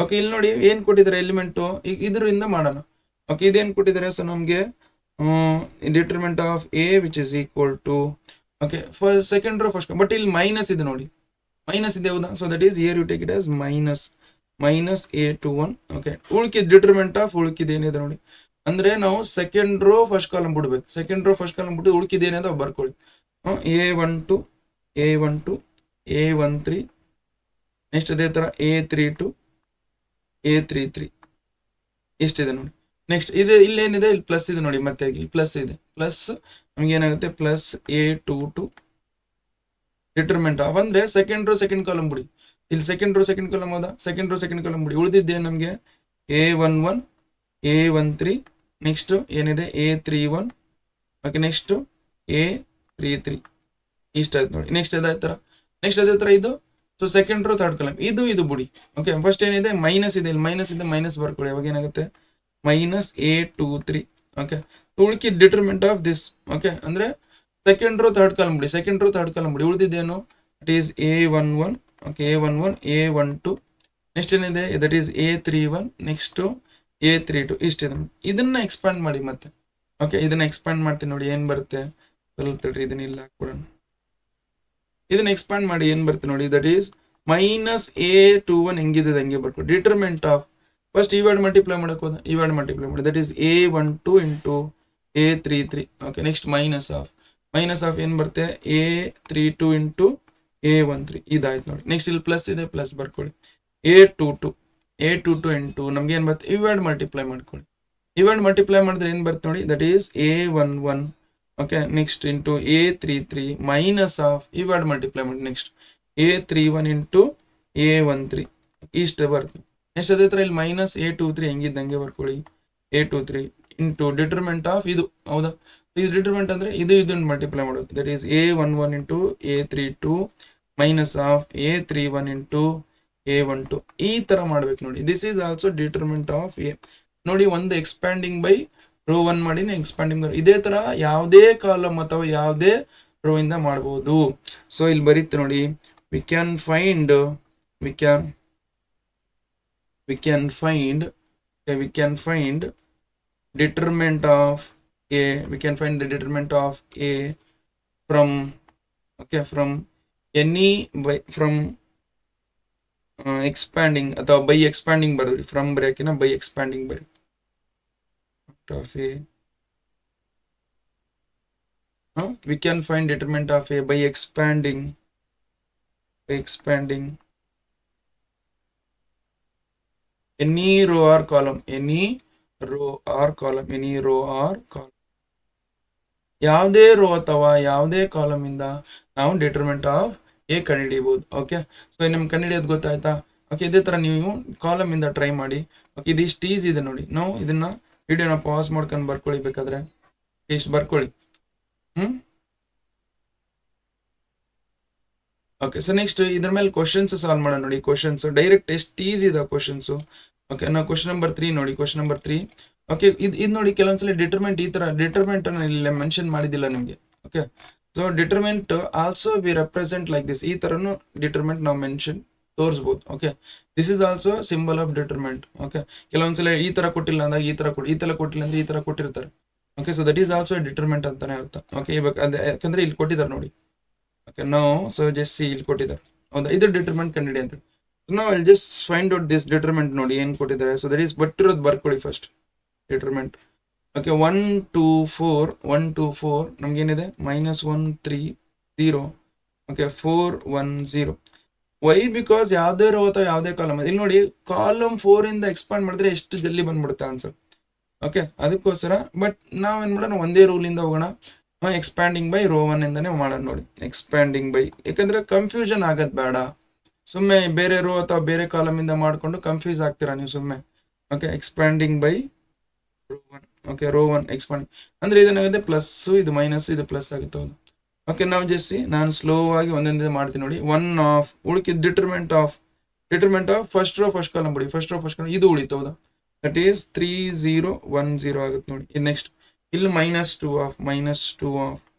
ಓಕೆ, ಇಲ್ಲಿ ನೋಡಿ ಏನ್ ಕೊಟ್ಟಿದ್ದಾರೆ ಎಲಿಮೆಂಟು, ಈಗ ಇದರಿಂದ ಮಾಡೋಣ. ಓಕೆ, ಇದೇನ್ ಕೊಟ್ಟಿದ್ದಾರೆ, ಸೊ ನಮ್ಗೆ determinant of A which is equal to okay second row first, but ಇಲ್ಲಿ ಮೈನಸ್ ಇದೆ ನೋಡಿ, ಮೈನಸ್ ಇದೆ ಹೌದಾ. So that is here you take it as minus A21. Okay, determinant of ಏನಿದೆ ನೋಡಿ, ಅಂದ್ರೆ ನಾವು ಸೆಕೆಂಡ್ ರೋ ಫಸ್ಟ್ ಕಾಲಮ್ ಬಿಡ್ಬೇಕು. ಸೆಕೆಂಡ್ ರೋ ಫಸ್ಟ್ ಕಾಲಮ್ ಬಿಟ್ಟು ಉಳ್ಕಿದೇನಿದೆ ಬರ್ಕೊಳ್ಳಿ. A12 A13 ನೆಕ್ಸ್ಟ್ ಅದೇ ತರ A32 A33 ಇಷ್ಟಿದೆ ನೋಡಿ. ನೆಕ್ಸ್ಟ್ ಇಲ್ಲೇನಿದೆ, ಇಲ್ಲಿ ಪ್ಲಸ್ ಇದೆ ನೋಡಿ, ಮತ್ತೆ ಇಲ್ಲಿ ಪ್ಲಸ್ ಇದೆ, ಪ್ಲಸ್ ನಮ್ಗೆ ಏನಾಗುತ್ತೆ ಪ್ಲಸ್ A22 ಡಿಟರ್ಮೆಂಟ್ ಆಫ್ ಅಂದ್ರೆ ಸೆಕೆಂಡ್ ರೋ ಸೆಕೆಂಡ್ ಕಾಲಮ್ ಬಿಡಿ. ಇಲ್ಲಿ ಸೆಕೆಂಡ್ ರೋ ಸೆಕೆಂಡ್ ಕಾಲಮ್ ಹೋದ, ಸೆಕೆಂಡ್ ರೋ ಸೆಕೆಂಡ್ ಕಾಲಮ್ ಬಿಡಿ. ಉಳಿದಿದ್ದೆ ನಮ್ಗೆ A11 A13 ನೆಕ್ಸ್ಟ್ ಏನಿದೆ A31. ಓಕೆ, ನೆಕ್ಸ್ಟ್ A33 ಇಷ್ಟ ಆಯ್ತು ನೋಡಿ. ನೆಕ್ಸ್ಟ್ ಅದೇ ತರ ಇದು. So second row third column ಇದು ಬಿಡಿ. ಓಕೆ, ಫಸ್ಟ್ ಏನಿದೆ ಮೈನಸ್ ಇದೆ, ಇಲ್ಲಿ ಮೈನಸ್ ಇದೆ, ಮೈನಸ್ ಬರ್ಕೊಳ್ಳಿ. ಅವಾಗ ಏನಾಗುತ್ತೆ -A23. ಓಕೆ, ಉಳ್ಕಿದ್ ಡಿಟರ್ಮೆಂಟ್ ಆಫ್ ದಿಸ್. ಓಕೆ, ಅಂದ್ರೆ ಸೆಕೆಂಡ್ ರೋ ಥರ್ಡ್ ಕಾಲಮ್ ಬಿಡಿ. ಉಳಿದಿದ್ದೇನು? It is A11. Okay, A11, A12. Next ಏನಿದೆ? That is A31. Next A32. ಇಷ್ಟಿದೆ. ಇದನ್ನ ಎಕ್ಸ್ಪ್ಯಾಂಡ್ ಮಾಡಿ ಮತ್ತೆ. ಓಕೆ, ಇದನ್ನ ಎಕ್ಸ್ಪ್ಯಾಂಡ್ ಮಾಡ್ತೀನಿ ನೋಡಿ, ಏನ್ ಬರುತ್ತೆ? ಸ್ವಲ್ಪ ತಡ್ರಿ, ಇದನ್ನ ಇಲ್ಲ ಹಾಕ್ಬಿಡೋಣ. ಇದನ್ನ ಎಕ್ಸ್ಪ್ಯಾಂಡ್ ಮಾಡಿ ಏನ್ ಬರುತ್ತೆ ನೋಡಿ, ದಟ್ ಈಸ್ -A21. ಹೆಂಗಿದೆ ಹಂಗೆ ಬರ್ಕೊಂಡು ಡಿಟರ್ಮೆಂಟ್ ಆಫ್ ಫಸ್ಟ್ ಈ ವರ್ಡ್ ಮಲ್ಟಿಪ್ಲೈ ಮಾಡಕ್ ಹೋದ, ಈ ವರ್ಡ್ ಮಲ್ಟಿಪ್ಲೈ ಮಾಡಿ, that is A12 into A33. Okay, next minus of ಏನ್ ಬರುತ್ತೆ? A32 into A13. ಇದಾಯ್ತು ನೋಡಿ. ನೆಕ್ಸ್ಟ್ ಇಲ್ಲಿ ಪ್ಲಸ್ ಇದೆ, ಪ್ಲಸ್ ಬರ್ಕೊಳ್ಳಿ. A22 ಇಂಟು ನಮ್ಗೆ ಏನ್ ಬರುತ್ತೆ? ಈ ವರ್ಡ್ ಮಲ್ಟಿಪ್ಲೈ ಮಾಡ್ಕೊಳ್ಳಿ. ಈ ವರ್ಡ್ ಮಲ್ಟಿಪ್ಲೈ ಮಾಡಿದ್ರೆ ಏನ್ ಬರುತ್ತೆ ನೋಡಿ, that is A11. Okay, next into A33 minus of ಈ ವರ್ಡ್ ಮಲ್ಟಿಪ್ಲೈ ಮಾಡಿ. ನೆಕ್ಸ್ಟ್ A31 ಇಂಟು A13 ಇಷ್ಟ ಬರ್ತದೆ. ನೆಕ್ಸ್ಟ್ ಅದೇ ತರ ಇಲ್ಲಿ -A23 ಹೆಂಗಿದ್ದಂಗೆ ಬರ್ಕೊಳ್ಳಿ. A23 ಇಂಟು ಡಿಟರ್ಮೆಂಟ್ ಆಫ್ ಇದು, ಹೌದಾ? ಇದು ಡಿಟರ್ಮೆಂಟ್ ಅಂದ್ರೆ ಇದನ್ನ ಮಲ್ಟಿಪ್ಲೈ ಮಾಡೋದು. That is A11 into A32 minus of A31 into A12. ಈ ತರ ಮಾಡ್ಬೇಕು ನೋಡಿ. This is also ಡಿಟರ್ಮೆಂಟ್ of A. ನೋಡಿ, ಒಂದು ಎಕ್ಸ್ಪ್ಯಾಂಡಿಂಗ್ ಬೈ ರೋ 1 ಮಾಡಿ, ಎಕ್ಸ್ಪ್ಯಾಂಡಿಂಗ್ ಇದೇ ತರ ಯಾವುದೇ ಕಾಲಮ್ ಅಥವಾ ಯಾವುದೇ ರೋ ಇಂದ ಮಾಡಬಹುದು. ಸೊ ಇಲ್ಲಿ ಬರೀತೆ ನೋಡಿ, we can find determinant of A. We can find the determinant of A from any from expanding ಅಥವಾ by expanding ಬರೋದು. from ಬ್ರೇಕಿನ by expanding ಬರಿ of A. We can find determinant of A by expanding any row or column. ಯಾವುದೇ row ಅಥವಾ ಯಾವುದೇ column ಇಂದ ನಾವು determinant of A ಕಂಡುಹಿಡಿಯಬಹುದು. Okay, so ನಿಮ್ಗೆ ಕಂಡುಹಿಡಿಯೋದು ಗೊತ್ತಾಯ್ತಾ? ಓಕೆ, ಇದೇ ತರ ನೀವು ಕಾಲಮ್ ಇಂದ ಟ್ರೈ ಮಾಡಿ. ಓಕೆ, ಇದಿಷ್ಟು ಈಸಿ ಇದೆ ನೋಡಿ. ನಾವು ಇದನ್ನ ವಿಡಿಯೋನ ಪಾಸ್ ಮಾಡ್ಕೊಂಡು ಬರ್ಕೊಳ್ಳಿ, ಬೇಕಾದ್ರೆ ಇಷ್ಟು ಬರ್ಕೊಳ್ಳಿ. ಓಕೆ, ಸೊ ನೆಕ್ಸ್ಟ್ ಇದ್ರ ಮೇಲೆ ಕ್ವಶನ್ಸ್ ಸಾಲ್ವ್ ಮಾಡೋಣ ನೋಡಿ. ಕ್ವಶನ್ಸ್ ಡೈರೆಕ್ಟ್ ಎಷ್ಟು ಈಸಿ ಇದೆ ಕ್ವಶನ್ಸ್. ಓಕೆ, ನಾವು ಕ್ವಶನ್ ನಂಬರ್ 3 ನೋಡಿ. Question number 3. ಓಕೆ, ಇದು ನೋಡಿ, ಕೆಲವೊಂದ್ಸಲ ಡಿಟರ್ಮೆಂಟ್ ಈ ತರ ಡಿಟರ್ಮೆಂಟ್ ಅನ್ನ ಇಲ್ಲಿ ಮೆನ್ಷನ್ ಮಾಡಿದಿಲ್ಲ ನಿಮ್ಗೆ. Okay, so determinant also we represent like this. ಈ ತರನು ಡಿಟರ್ಮೆಂಟ್ ನಾವು ಮೆನ್ಷನ್ ತೋರಿಸಬಹುದು. Okay, this is also symbol of determinant. Okay, ಕೆಲವೊಂದ್ಸಲ ಈ ತರ ಕೊಟ್ಟಿಲ್ಲ ಅಂದಾಗ ಈ ತರ ಕೊಟ್ಟಿಲ್ಲ ಅಂದ್ರೆ ಈ ತರ ಕೊಟ್ಟಿರ್ತಾರೆ. Okay, so that is also determinant ಅಂತಾನೆ ಅರ್ಥ. ಓಕೆ, ಇವಾಗ ಯಾಕಂದ್ರೆ ಇಲ್ಲಿ ಕೊಟ್ಟಿದ್ದಾರೆ ನೋಡಿ. ಓಕೆ, ನಾವು ಸೊ ಜಸ್ಟ್ ಸಿ ಇಲ್ಲಿ ಕೊಟ್ಟಿದ್ದಾರೆ, ಹೌದಾ? ಇದು ಡಿಟರ್ಮೆಂಟ್ ಕಂಡಿಡಿ ಅಂತ. ನಾವು I just find out this determinant ನೋಡಿ ಏನ್ ಕೊಟ್ಟಿದ್ದಾರೆ. ಸೊ ದಟ್ ಈಸ್ ಬಟ್ಟಿರೋದು ಬರ್ಕೊಳ್ಳಿ ಫಸ್ಟ್ ಡಿಟರ್ಮೆಂಟ್. ಓಕೆ, 1 2 4 ನಮ್ಗೇನಿದೆ -130. ಓಕೆ, 4 1 0. ವೈ? ಬಿಕಾಸ್ ಯಾವುದೇ ರೋ ಅಥವಾ ಯಾವುದೇ ಕಾಲಮ್ ಇಲ್ಲಿ ನೋಡಿ, ಕಾಲಮ್ 4 ಇಂದ ಎಕ್ಸ್ಪಾಂಡ್ ಮಾಡಿದ್ರೆ ಎಷ್ಟು ಜಲ್ದಿ ಬಂದ್ಬಿಡುತ್ತೆ ಆನ್ಸರ್. ಓಕೆ, ಅದಕ್ಕೋಸ್ಕರ ಬಟ್ ನಾವೇನ್ ಮಾಡೋಣ, ಒಂದೇ ರೂಲ್ ಇಂದ ಹೋಗೋಣ. ಎಕ್ಸ್ಪ್ಯಾಂಡಿಂಗ್ ಬೈ ರೋ 1 ಇಂದಾನೆ ಮಾಡೋಣ ನೋಡಿ. ಎಕ್ಸ್ಪ್ಯಾಂಡಿಂಗ್ ಬೈ, ಯಾಕಂದ್ರೆ ಕನ್ಫ್ಯೂಷನ್ ಆಗದ್ ಬೇಡ. ಸುಮ್ಮನೆ ಬೇರೆ ರೋ ಅಥವಾ ಬೇರೆ ಕಾಲಮ್ ಇಂದ ಮಾಡ್ಕೊಂಡು ಕನ್ಫ್ಯೂಸ್ ಆಗ್ತೀರಾ ನೀವು ಸುಮ್ಮನೆ. Okay, expanding by row 1. Okay, row 1 expanding ಅಂದ್ರೆ ಇದೇನಾಗುತ್ತೆ, ಪ್ಲಸ್ ಇದು ಮೈನಸ್ ಇದು ಪ್ಲಸ್ ಆಗುತ್ತೆ. ಹೌದು. ಓಕೆ, ನಾವು ಜಸ್ಟ್ ನಾನು ಸ್ಲೋ ಆಗಿ ಒಂದೊಂದೇ ಮಾಡ್ತೀನಿ ನೋಡಿ. 1 ಆಫ್ ಉಳಿಕಿದ determinant of first row first column ಬಿಡಿ. ಫಸ್ಟ್ ರೋ ಫಸ್ಟ್ ಕಾಲಮ್ ಇದು ಉಳಿತು. ಹೌದಾ? ದಟ್ ಈಸ್ 3 0 1 0 ಆಗುತ್ತೆ ನೋಡಿ. ಇದು ನೆಕ್ಸ್ಟ್ ಇಲ್ಲಿ -2 of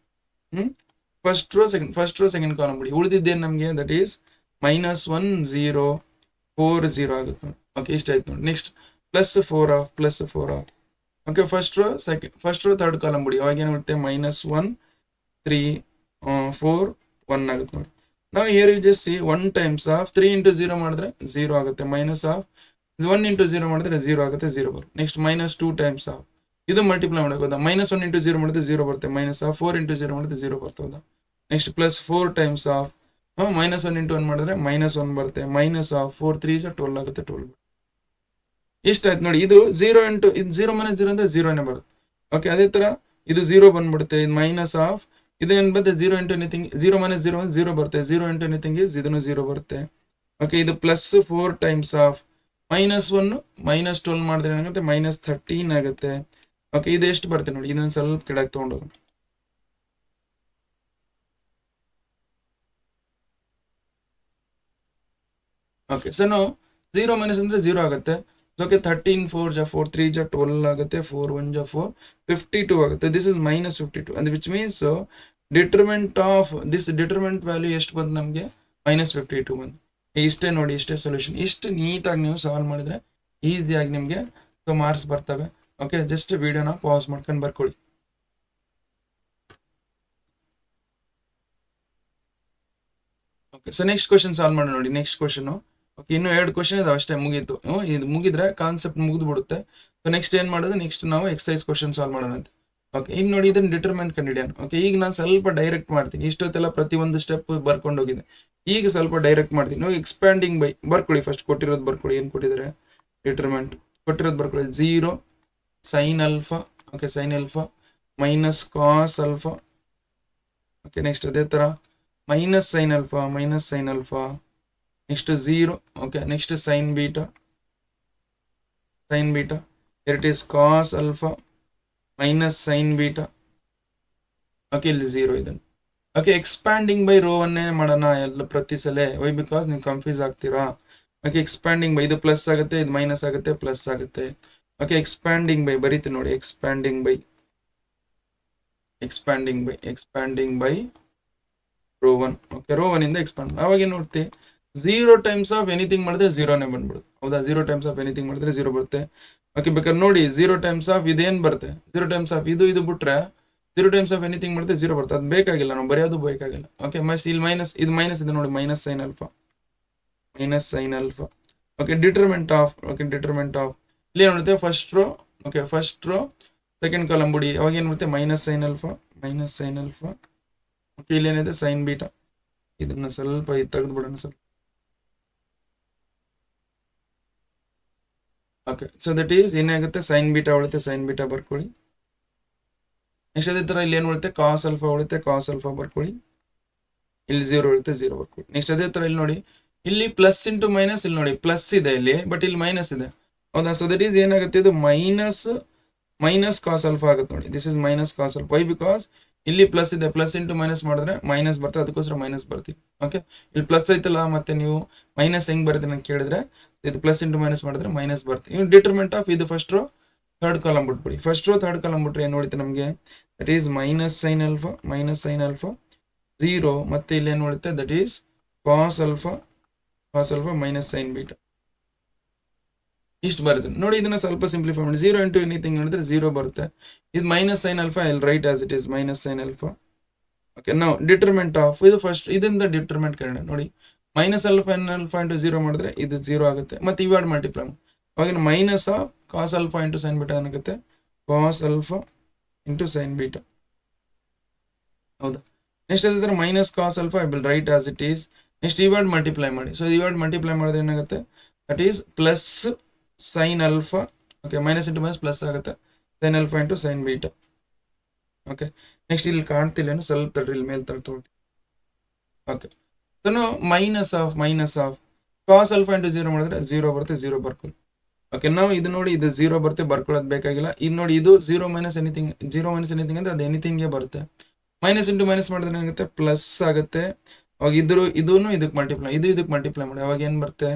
first row second column ಬಿಡಿ. ಉಳಿದಿದ್ದೇನು ನಮಗೆ? ದಟ್ ಈಸ್ -1 0 4 0 ಆಗುತ್ತೆ ನೋಡಿ. ಓಕೆ, ಇಷ್ಟ ಆಯ್ತು ನೋಡಿ. Next +4 of. Okay, first row third column ಬಿಡಿ. ಅವಾಗ ಏನಾಗುತ್ತೆ? -1 3 4 1 ಆಗುತ್ತೆ ನೋಡಿ. ನಾವು here you just see 1 times of 3 into 0 ಮಾಡಿದ್ರೆ 0 ಆಗುತ್ತೆ. ಮೈನಸ್ ಆಫ್ 1 ಇಂಟು 0 ಮಾಡಿದ್ರೆ 0 ಆಗುತ್ತೆ, 0 ಬರುತ್ತೆ. ನೆಕ್ಸ್ಟ್ -2 ಟೈಮ್ಸ್ ಆಫ್ ಇದು ಮಲ್ಟಿಪ್ಲೈ ಮಾಡೋದು. -1 ಇಂಟು 0 ಮಾಡಿದ್ರೆ 0 ಬರುತ್ತೆ. ಮೈನಸ್ ಆಫ್ 4 ಇಂಟು 0 ಮಾಡಿದ್ರೆ 0 ಬರ್ತದೆ. ನೆಕ್ಸ್ಟ್ +4 ಟೈಮ್ಸ್ ಆಫ್ -1 ಇಂಟು 1 ಮಾಡಿದ್ರೆ -1 ಬರುತ್ತೆ. ಮೈನಸ್ ಆಫ್ 4 3 12 ಆಗುತ್ತೆ, 12. ಇಷ್ಟ ಆಯ್ತು ನೋಡಿ. ಇದು 0 ಇಂಟು ಇದು 0 - 0 ಅಂದ್ರೆ 0ನೇ ಬರುತ್ತೆ. ಓಕೆ, ಅದೇ ತರ ಇದು 0 ಬಂದ್ಬಿಡುತ್ತೆ. ಇದು ಮೈನಸ್ ಆಫ್ ಇದು ಏನ್ ಬರುತ್ತೆ? 0 ಇಂಟು ಎನಿಥಿಂಗ್ 0 - 0 0 ಬರುತ್ತೆ. 0 ಇಂಟು ಎನಿಥಿಂಗ್ ಇಸ್ ಇದನ್ನು 0 ಬರುತ್ತೆ. ಓಕೆ, ಇದು +4 ಟೈಮ್ಸ್ ಆಫ್ -1 -12 ಮಾಡಿದ್ರೆ ಏನಾಗುತ್ತೆ? -13 ಆಗುತ್ತೆ. ಓಕೆ, ಇದು ಎಷ್ಟು ಬರುತ್ತೆ ನೋಡಿ. ಇದನ್ನ ಸ್ವಲ್ಪ ಕೆಳಗೆ ತಗೊಂಡೋಗೋಣ. ಓಕೆ ಸೊ ನಾವು 0 ಮೈನಸ್ ಅಂದರೆ 0 ಆಗುತ್ತೆ. ಓಕೆ 13 4 ಜಾ 4 3 ಜಾ 12 ಆಗುತ್ತೆ, 4 1 ಜಾ 4 52 ಆಗುತ್ತೆ. This is minus 52 and which means determinant of this determinant value ಎಷ್ಟು ಬಂತು ನಮಗೆ -52 ಬಂತು. ಇಷ್ಟೇ ನೋಡಿ, ಇಷ್ಟೇ ಸೊಲ್ಯೂಷನ್. ಇಷ್ಟು ನೀಟಾಗಿ ನೀವು ಸಾಲ್ವ್ ಮಾಡಿದ್ರೆ ಈಸಿಯಾಗಿ ನಿಮಗೆ ಸೊ ಮಾರ್ಕ್ಸ್ ಬರ್ತವೆ. ಓಕೆ ಜಸ್ಟ್ ವಿಡಿಯೋನ ಪಾಸ್ ಮಾಡ್ಕೊಂಡು ಬರ್ಕೊಳ್ಳಿ. Okay so next question solve ಮಾಡೋಣ ನೋಡಿ. ನೆಕ್ಸ್ಟ್ ಕ್ವಶನ್ ಓಕೆ ಇನ್ನು 2 ಕ್ವಶನ್ ಇದಾವೆ ಅಷ್ಟೇ, ಮುಗೀತು. ಇದು ಮುಗಿದ್ರೆ ಕಾನ್ಸೆಪ್ಟ್ ಮುಗಿದು ಬಿಡುತ್ತೆ. ಸೊ ನೆಕ್ಸ್ಟ್ ಏನು ಮಾಡೋದು, ನೆಕ್ಸ್ಟ್ ನಾವು ಎಕ್ಸಸೈಸ್ ಕ್ವಶನ್ ಸಾಲ್ವ್ ಮಾಡೋಣ ಅಂತ. ಓಕೆ ಈಗ ನೋಡಿ ಇದನ್ನ ಡಿಟರ್ಮೆಂಟ್ ಕಂಡಿಡಿಯೋಣ. ಓಕೆ ಈಗ ನಾನು ಸ್ವಲ್ಪ ಡೈರೆಕ್ಟ್ ಮಾಡ್ತೀನಿ. ಇಷ್ಟೊತ್ತೆಲ್ಲ ಪ್ರತಿಯೊಂದು ಸ್ಟೆಪ್ ಬರ್ಕೊಂಡು ಹೋಗಿದೆ. ಈಗ ಸ್ವಲ್ಪ ಡೈರೆಕ್ಟ್ ಮಾಡ್ತೀನಿ. ನೀವು ಎಕ್ಸ್ಪ್ಯಾಂಡಿಂಗ್ ಬೈ ಬರ್ಕೊಳ್ಳಿ. ಫಸ್ಟ್ ಕೊಟ್ಟಿರೋದು ಬರ್ಕೊಳ್ಳಿ. ಏನು ಕೊಟ್ಟಿದ್ದಾರೆ ಡಿಟರ್ಮೆಂಟ್ ಕೊಟ್ಟಿರೋದು ಬರ್ಕೊಳ್ಳಿ. 0 sin alpha. Okay sin alpha minus cos alpha. Okay next ಅದೇ ಥರ minus sin alpha next 0. Okay next sin beta. here it is cos alpha minus sin beta. Okay ಇಲ್ಲಿ 0 ಇದನ್ನು. ಓಕೆ ಎಕ್ಸ್ಪ್ಯಾಂಡಿಂಗ್ ಬೈ ರೋ ಅನ್ನೇ ಮಾಡೋಣ ಎಲ್ಲ ಪ್ರತಿ ಸಲ. Why because ನೀವು ಕನ್ಫ್ಯೂಸ್ ಆಗ್ತೀರಾ. ಓಕೆ ಎಕ್ಸ್ಪ್ಯಾಂಡಿಂಗ್ ಬೈ ಇದು ಪ್ಲಸ್ ಆಗುತ್ತೆ, ಇದು ಮೈನಸ್ ಆಗುತ್ತೆ, ಪ್ಲಸ್ ಆಗುತ್ತೆ. ಓಕೆ ಎಕ್ಸ್ಪ್ಯಾಂಡಿಂಗ್ ಬೈ ಬರೀತೀನಿ ನೋಡಿ. Expanding by row 1. Okay row 1 ಇಂದ ಎಕ್ಸ್ಪ್ಯಾಂಡ್. ಅವಾಗ ಏನು ನೋಡ್ತೀವಿ 0 ಟೈಮ್ಸ್ ಆಫ್ ಎನಿಥಿಂಗ್ ಮಾಡಿದ್ರೆ 0ನೇ ಬಂದ್ಬಿಡುತ್ತೆ. ಹೌದಾ 0 ಟೈಮ್ಸ್ ಆಫ್ ಎನಿಥಿಂಗ್ ಮಾಡಿದ್ರೆ 0 ಬರುತ್ತೆ. ಓಕೆ ಬೇಕಾದ್ರೆ ನೋಡಿ 0 ಟೈಮ್ಸ್ ಆಫ್ ಇದೇನು ಬರುತ್ತೆ, 0 ಟೈಮ್ಸ್ ಆಫ್ ಇದು ಬಿಟ್ರೆ 0 ಟೈಮ್ಸ್ ಆಫ್ ಎನಿಥಿಂಗ್ ಮಾಡಿದ್ರೆ 0 ಬರುತ್ತೆ. ಅದು ಬೇಕಾಗಿಲ್ಲ, ನಾವು ಬರೆಯೋದು ಬೇಕಾಗಿಲ್ಲ. ಓಕೆ ಇಲ್ಲಿ ಮೈನಸ್ ಇದು ಮೈನಸ್ ಇದೆ ನೋಡಿ, minus sin alpha. Okay determinant of ಇಲ್ಲಿ ಏನು ಮಾಡುತ್ತೆ first row. Okay first row second column ಬಿಡಿ. ಅವಾಗ ಏನು ಮಾಡುತ್ತೆ ಮೈನಸ್ sin alpha. ಓಕೆ ಇಲ್ಲಿ ಏನಿದೆ sin beta. ಇದನ್ನ ಸ್ವಲ್ಪ ತೆಗೆದು ಬಿಡೋಣ ಸ್ವಲ್ಪ. ಓಕೆ ಸೊ ದಟ್ ಈಸ್ ಏನಾಗುತ್ತೆ sin beta ಉಳಿತೆ, sin beta ಬರ್ಕೊಳ್ಳಿ. ನೆಕ್ಸ್ಟ್ ಅದೇ ಥರ ಇಲ್ಲಿ ಏನು ಉಳಿತೆ cos alpha ಉಳಿತೆ, cos alpha ಬರ್ಕೊಳ್ಳಿ. ಇಲ್ಲಿ 0 ಉಳಿತೆ, 0 ಬರ್ಕೊಳ್ಳಿ. ನೆಕ್ಸ್ಟ್ ಅದೇ ಥರ ಇಲ್ಲಿ ನೋಡಿ, ಇಲ್ಲಿ ಪ್ಲಸ್ ಇಂಟು ಮೈನಸ್. ಇಲ್ಲಿ ನೋಡಿ ಪ್ಲಸ್ ಇದೆ ಇಲ್ಲಿ, ಬಟ್ ಇಲ್ಲಿ ಮೈನಸ್ ಇದೆ. ಹೌದಾ ಸೊ ದಟ್ ಈಸ್ ಏನಾಗುತ್ತೆ ಇದು ಮೈನಸ್ cos alpha ಆಗುತ್ತೆ ನೋಡಿ. This is minus cos alpha. Y because ಇಲ್ಲಿ ಪ್ಲಸ್ ಇದೆ, ಪ್ಲಸ್ ಇಂಟು ಮೈನಸ್ ಮಾಡಿದ್ರೆ ಮೈನಸ್ ಬರ್ತದೆ, ಅದಕ್ಕೋಸ್ಕರ ಮೈನಸ್ ಬರ್ತೀವಿ. ಓಕೆ ಇಲ್ಲಿ ಪ್ಲಸ್ ಐತಲ್ಲ, ಮತ್ತೆ ನೀವು ಮೈನಸ್ ಹೆಂಗ್ ಬರುತ್ತೆ ಅಂತ ಕೇಳಿದ್ರೆ ಇದು ಪ್ಲಸ್ ಇಂಟು ಮೈನಸ್ ಮಾಡಿದ್ರೆ ಮೈನಸ್ ಬರ್ತೀವಿ. ಇನ್ನು ಡಿಟರ್ಮೆಂಟ್ ಆಫ್ ಇದು ಫಸ್ಟ್ ರೋ ಥರ್ಡ್ ಕಾಲಮ್ ಬಿಟ್ಬಿಡಿ. ಫಸ್ಟ್ ರೋ ಥರ್ಡ್ ಕಾಲಮ್ ಬಿಟ್ರೆ ಏನು ನೋಡುತ್ತೆ ನಮಗೆ, that is minus sin alpha 0. ಮತ್ತೆ ಇಲ್ಲಿ ಏನು ನೋಡುತ್ತೆ that is cos alpha minus sin beta. ಇಷ್ಟು ಬರುತ್ತೆ ನೋಡಿ. ಇದನ್ನ ಸ್ವಲ್ಪ ಸಿಂಪ್ಲಿಫೈ ಮಾಡಿ 0 ಇಂಟು ಎನಿಥಿಂಗ್ ನೋಡಿದ್ರೆ 0 ಬರುತ್ತೆ. ಇದು minus sin alpha, I will write as it is minus sin alpha. Okay ನಾವು ಡಿಟರ್ಮೆಂಟ್ ಆಫ್ ಇದು ಫಸ್ಟ್ ಇದರಿಂದ ಡಿಟರ್ಮೆಂಟ್ ಕಂಡು ನೋಡಿ. ಮೈನಸ್ alpha ಇಂಟು 0 ಮಾಡಿದ್ರೆ ಇದು 0 ಆಗುತ್ತೆ. ಮತ್ತೆ ಇವಾಡ್ ಮಲ್ಟಿಪ್ಲೈ ಅವಾಗ minus of cos alpha into sin beta ಏನಾಗುತ್ತೆ cos alpha into sin beta. ಹೌದಾ ನೆಕ್ಸ್ಟ್ ಅದೇ ಥರ minus cos alpha, I will write as it is. Next ಇವಾಡ್ ಮಲ್ಟಿಪ್ಲೈ ಮಾಡಿ. ಸೊ ಇವಾಡ್ ಮಲ್ಟಿಪ್ಲೈ ಮಾಡಿದ್ರೆ ಏನಾಗುತ್ತೆ that is plus sin alpha. Okay minus into minus plus ಆಗುತ್ತೆ sin alpha into sin beta. Okay next ಇಲ್ಲಿ ಕಾಣ್ತಿಲ್ಲ ಏನು, ಸ್ವಲ್ಪ ತಡ್ರಿ ಇಲ್ಲಿ ಮೇಲೆ ತಗೊಳ್ತೀವಿ. ಓಕೆ ಸೊ ನಾವು minus of cos alpha into 0 ಮಾಡಿದ್ರೆ 0 ಬರುತ್ತೆ, 0 ಬರ್ಕೊಳ್ಳಿ. ಓಕೆ ನಾವು ಇದು ನೋಡಿ ಇದು 0 ಬರುತ್ತೆ, ಬರ್ಕೊಳ್ಳೋದು ಬೇಕಾಗಿಲ್ಲ. ಇದು ನೋಡಿ ಇದು 0 ಮೈನಸ್ ಎನಿಥಿಂಗ್ ಅಂದ್ರೆ ಅದು ಎನಿಥಿಂಗ್ಗೆ ಬರುತ್ತೆ. ಮೈನಸ್ ಇಂಟು ಮೈನಸ್ ಮಾಡಿದ್ರೆ ಏನಾಗುತ್ತೆ ಪ್ಲಸ್ ಆಗುತ್ತೆ. ಅವಾಗ ಇದನ್ನು ಇದಕ್ಕೆ ಮಲ್ಟಿಪ್ಲೈ, ಇದಕ್ಕೆ ಮಲ್ಟಿಪ್ಲೈ ಮಾಡಿ. ಅವಾಗ ಏನು ಬರುತ್ತೆ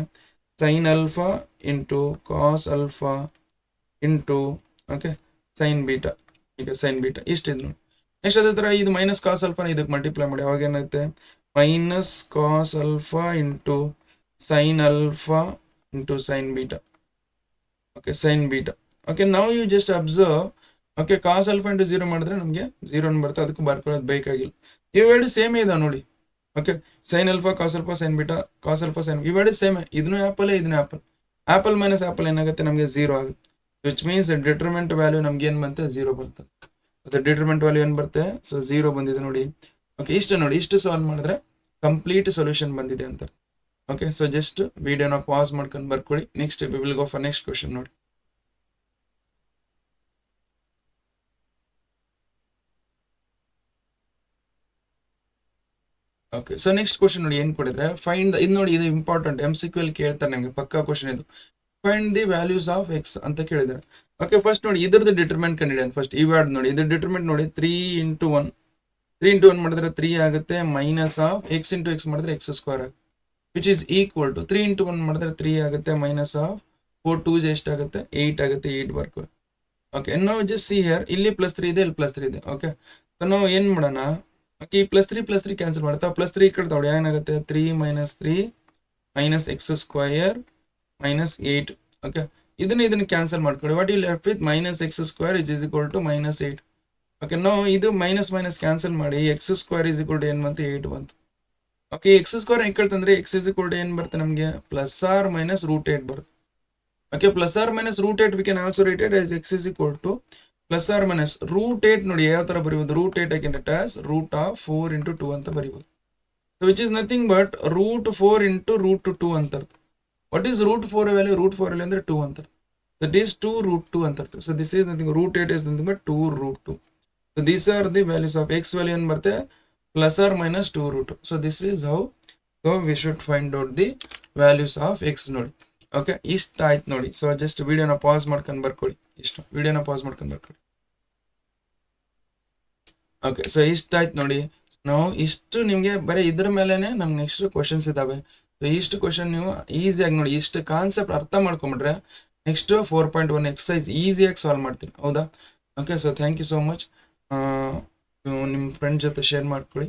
sin alpha into cos alpha into okay sin beta. ಈಗ sin beta ಇಷ್ಟಿದ್ ನೋಡಿ. ನೆಕ್ಸ್ಟ್ ಅದೇ ಥರ ಇದು ಮೈನಸ್ cos alpha ಇದಕ್ಕೆ ಮಲ್ಟಿಪ್ಲೈ ಮಾಡಿ. ಅವಾಗ ಏನಾಗುತ್ತೆ minus cos alpha into sin alpha into sin beta. Okay sin beta. Okay ನಾವು you just observe. Okay cos alpha into 0 ಮಾಡಿದ್ರೆ ನಮಗೆ 0 ಬರುತ್ತೆ, ಅದಕ್ಕೆ ಬರ್ಕೊಳ್ಳೋದು ಬೇಕಾಗಿಲ್ಲ. ಇವೆರಡು ಸೇಮೇ ಇದಾವೆ ನೋಡಿ. Okay sin alpha cos alpha sin beta, cos alpha sin ಇವೆರಡು ಸೇಮೇ. ಇದನ್ನು ಆ್ಯಪಲ್, ಇದನ್ನು ಆ್ಯಪಲ್ ಮೈನಸ್ ಆ್ಯಪಲ್ ಏನಾಗುತ್ತೆ ನಮಗೆ 0 ಆಗುತ್ತೆ. ವಿಚ್ ಮೀನ್ಸ್ ಡಿಟರ್ಮೆಂಟ್ ವ್ಯಾಲ್ಯೂ ನಮ್ಗೆ ಏನು ಬಂತೆ 0 ಬರ್ತದೆ. ಮತ್ತೆ ಡಿಟರ್ಮೆಂಟ್ ವ್ಯಾಲ್ಯೂ ಏನು ಬರುತ್ತೆ ಸೊ 0 ಬಂದಿದೆ ನೋಡಿ. ಓಕೆ ಇಷ್ಟು ನೋಡಿ, ಇಷ್ಟು ಸಾಲ್ವ್ ಮಾಡಿದ್ರೆ ಕಂಪ್ಲೀಟ್ ಸೊಲ್ಯೂಷನ್ ಬಂದಿದೆ ಅಂತ. ಓಕೆ ಸೊ ಜಸ್ಟ್ ವಿಡಿಯೋನ ಪಾಸ್ ಮಾಡ್ಕೊಂಡು ಬರ್ಕೊಳ್ಳಿ. Next we will go for next question ನೋಡಿ. ಓಕೆ ಸೊ ನೆಕ್ಸ್ಟ್ ಕ್ವಶನ್ ನೋಡಿ ಏನು ಕೊಡಿದ್ರೆ ಫೈಂಡ್ ಇದು ನೋಡಿ, ಇದು ಇಂಪಾರ್ಟೆಂಟ್ MCQ ಅಲ್ಲಿ ಕೇಳ್ತಾರೆ ನಮಗೆ, ಪಕ್ಕಾ ಕ್ವಶನ್ ಇದು. Find the values of X ಅಂತ ಕೇಳಿದ್ದಾರೆ. ಓಕೆ ಫಸ್ಟ್ ನೋಡಿ ಇದ್ರದ್ದು ಡಿಟರ್ಮೆಂಟ್ ಕಂಡಿಡಿಯನ್. ಫಸ್ಟ್ ಈ ವ್ಯಾಡ್ ನೋಡಿ, ಇದ್ರ ಡಿಟರ್ಮೆಂಟ್ ನೋಡಿ 3 ಇಂಟು 1 ಮಾಡಿದ್ರೆ 3 ಆಗುತ್ತೆ. Minus of x into x ಮಾಡಿದ್ರೆ x² ಆಗುತ್ತೆ. Which is equal to 3 into 1 ಮಾಡಿದ್ರೆ 3 ಆಗುತ್ತೆ, ಮೈನಸ್ ಆಫ್ 4 2 ಎಷ್ಟಾಗುತ್ತೆ 8 ಆಗುತ್ತೆ, 8 ವರ್ಕ್. ಓಕೆ, ನಾವು ಜಸ್ಟ್ ಸಿ ಹಿಯರ್, ಇಲ್ಲಿ +3 ಇದೆ, ಇಲ್ಲಿ +3 ಇದೆ. ಓಕೆ, ಸೊ ನಾವು ಏನು ಮಾಡೋಣ, ಓಕೆ ಈ +3 ಕ್ಯಾನ್ಸಲ್ ಮಾಡ್ತಾ +3 ಈ ಕಡೆ ತಗೊಳ್ಳಿ, ಏನಾಗುತ್ತೆ 3 - 3 -x² -8. ಓಕೆ, ಇದನ್ನ ಕ್ಯಾನ್ಸಲ್ ಮಾಡ್ಕೊಳ್ಳಿ. What you left with -x² = -8. Okay, ನಾವು ಇದು ಮೈನಸ್ ಕ್ಯಾನ್ಸಲ್ ಮಾಡಿ x² ಏನು ಬಂತು 8 ಬಂತು. ಓಕೆ, x² ಈ ಕಡೆ ತಂದ್ರೆ x ಏನು ಬರುತ್ತೆ ನಮಗೆ ±√8 ಬರುತ್ತೆ. Okay, ±√8 we can also write it as x ±√8. ನೋಡಿ ಯಾವ ತರ ಬರೀಬಹುದು, √8 I can write as √4 × 2 ಅಂತ ಬರೀಬಹುದು. So which is nothing but √4 × √2 ಅಂತ ಅರ್ಥ. What is √4 value? √4 value ಅಂದ್ರೆ 2 ಅಂತ. That is 2 √2 ಅಂತ ಅರ್ಥ. So this is nothing, √8 is nothing but 2 √2. So these are the values of x value ಏನು ಬರುತ್ತೆ ±2 √2. So this is how, so we should find out the values of x ನೋಡಿ. Okay, ಇಷ್ಟ ಆಯ್ತು ನೋಡಿ. So just ವಿಡಿಯೋನ pass ಮಾಡ್ಕೊಂಡು ಬರ್ಕೊಳ್ಳಿ, ವಿಡಿಯೋನ ಪಾಸ್ ಮಾಡ್ಕೊಂಡು ಬರ್ಕೊಳ್ಳಿ. ಓಕೆ, ಸೊ ಇಷ್ಟ ಆಯ್ತು ನೋಡಿ. ನಾವು ಇಷ್ಟು ನಿಮಗೆ ಬರೀ ಇದ್ರ ಮೇಲೆನೆ ನಮ್ಗೆ ನೆಕ್ಸ್ಟ್ ಕ್ವಶನ್ಸ್ ಇದಾವೆ. ಸೊ ಇಷ್ಟು ಕ್ವಶನ್ ನೀವು ಈಸಿಯಾಗಿ ನೋಡಿ, ಇಷ್ಟು ಕಾನ್ಸೆಪ್ಟ್ ಅರ್ಥ ಮಾಡ್ಕೊಂಬಿಟ್ರೆ ನೆಕ್ಸ್ಟ್ 4.1 ಎಕ್ಸಸೈಸ್ ಈಸಿಯಾಗಿ ಸಾಲ್ವ್ ಮಾಡ್ತೀನಿ, ಹೌದಾ? Okay, so thank you so much. ನಿಮ್ಮ ಫ್ರೆಂಡ್ ಜೊತೆ ಶೇರ್ ಮಾಡ್ಕೊಳ್ಳಿ.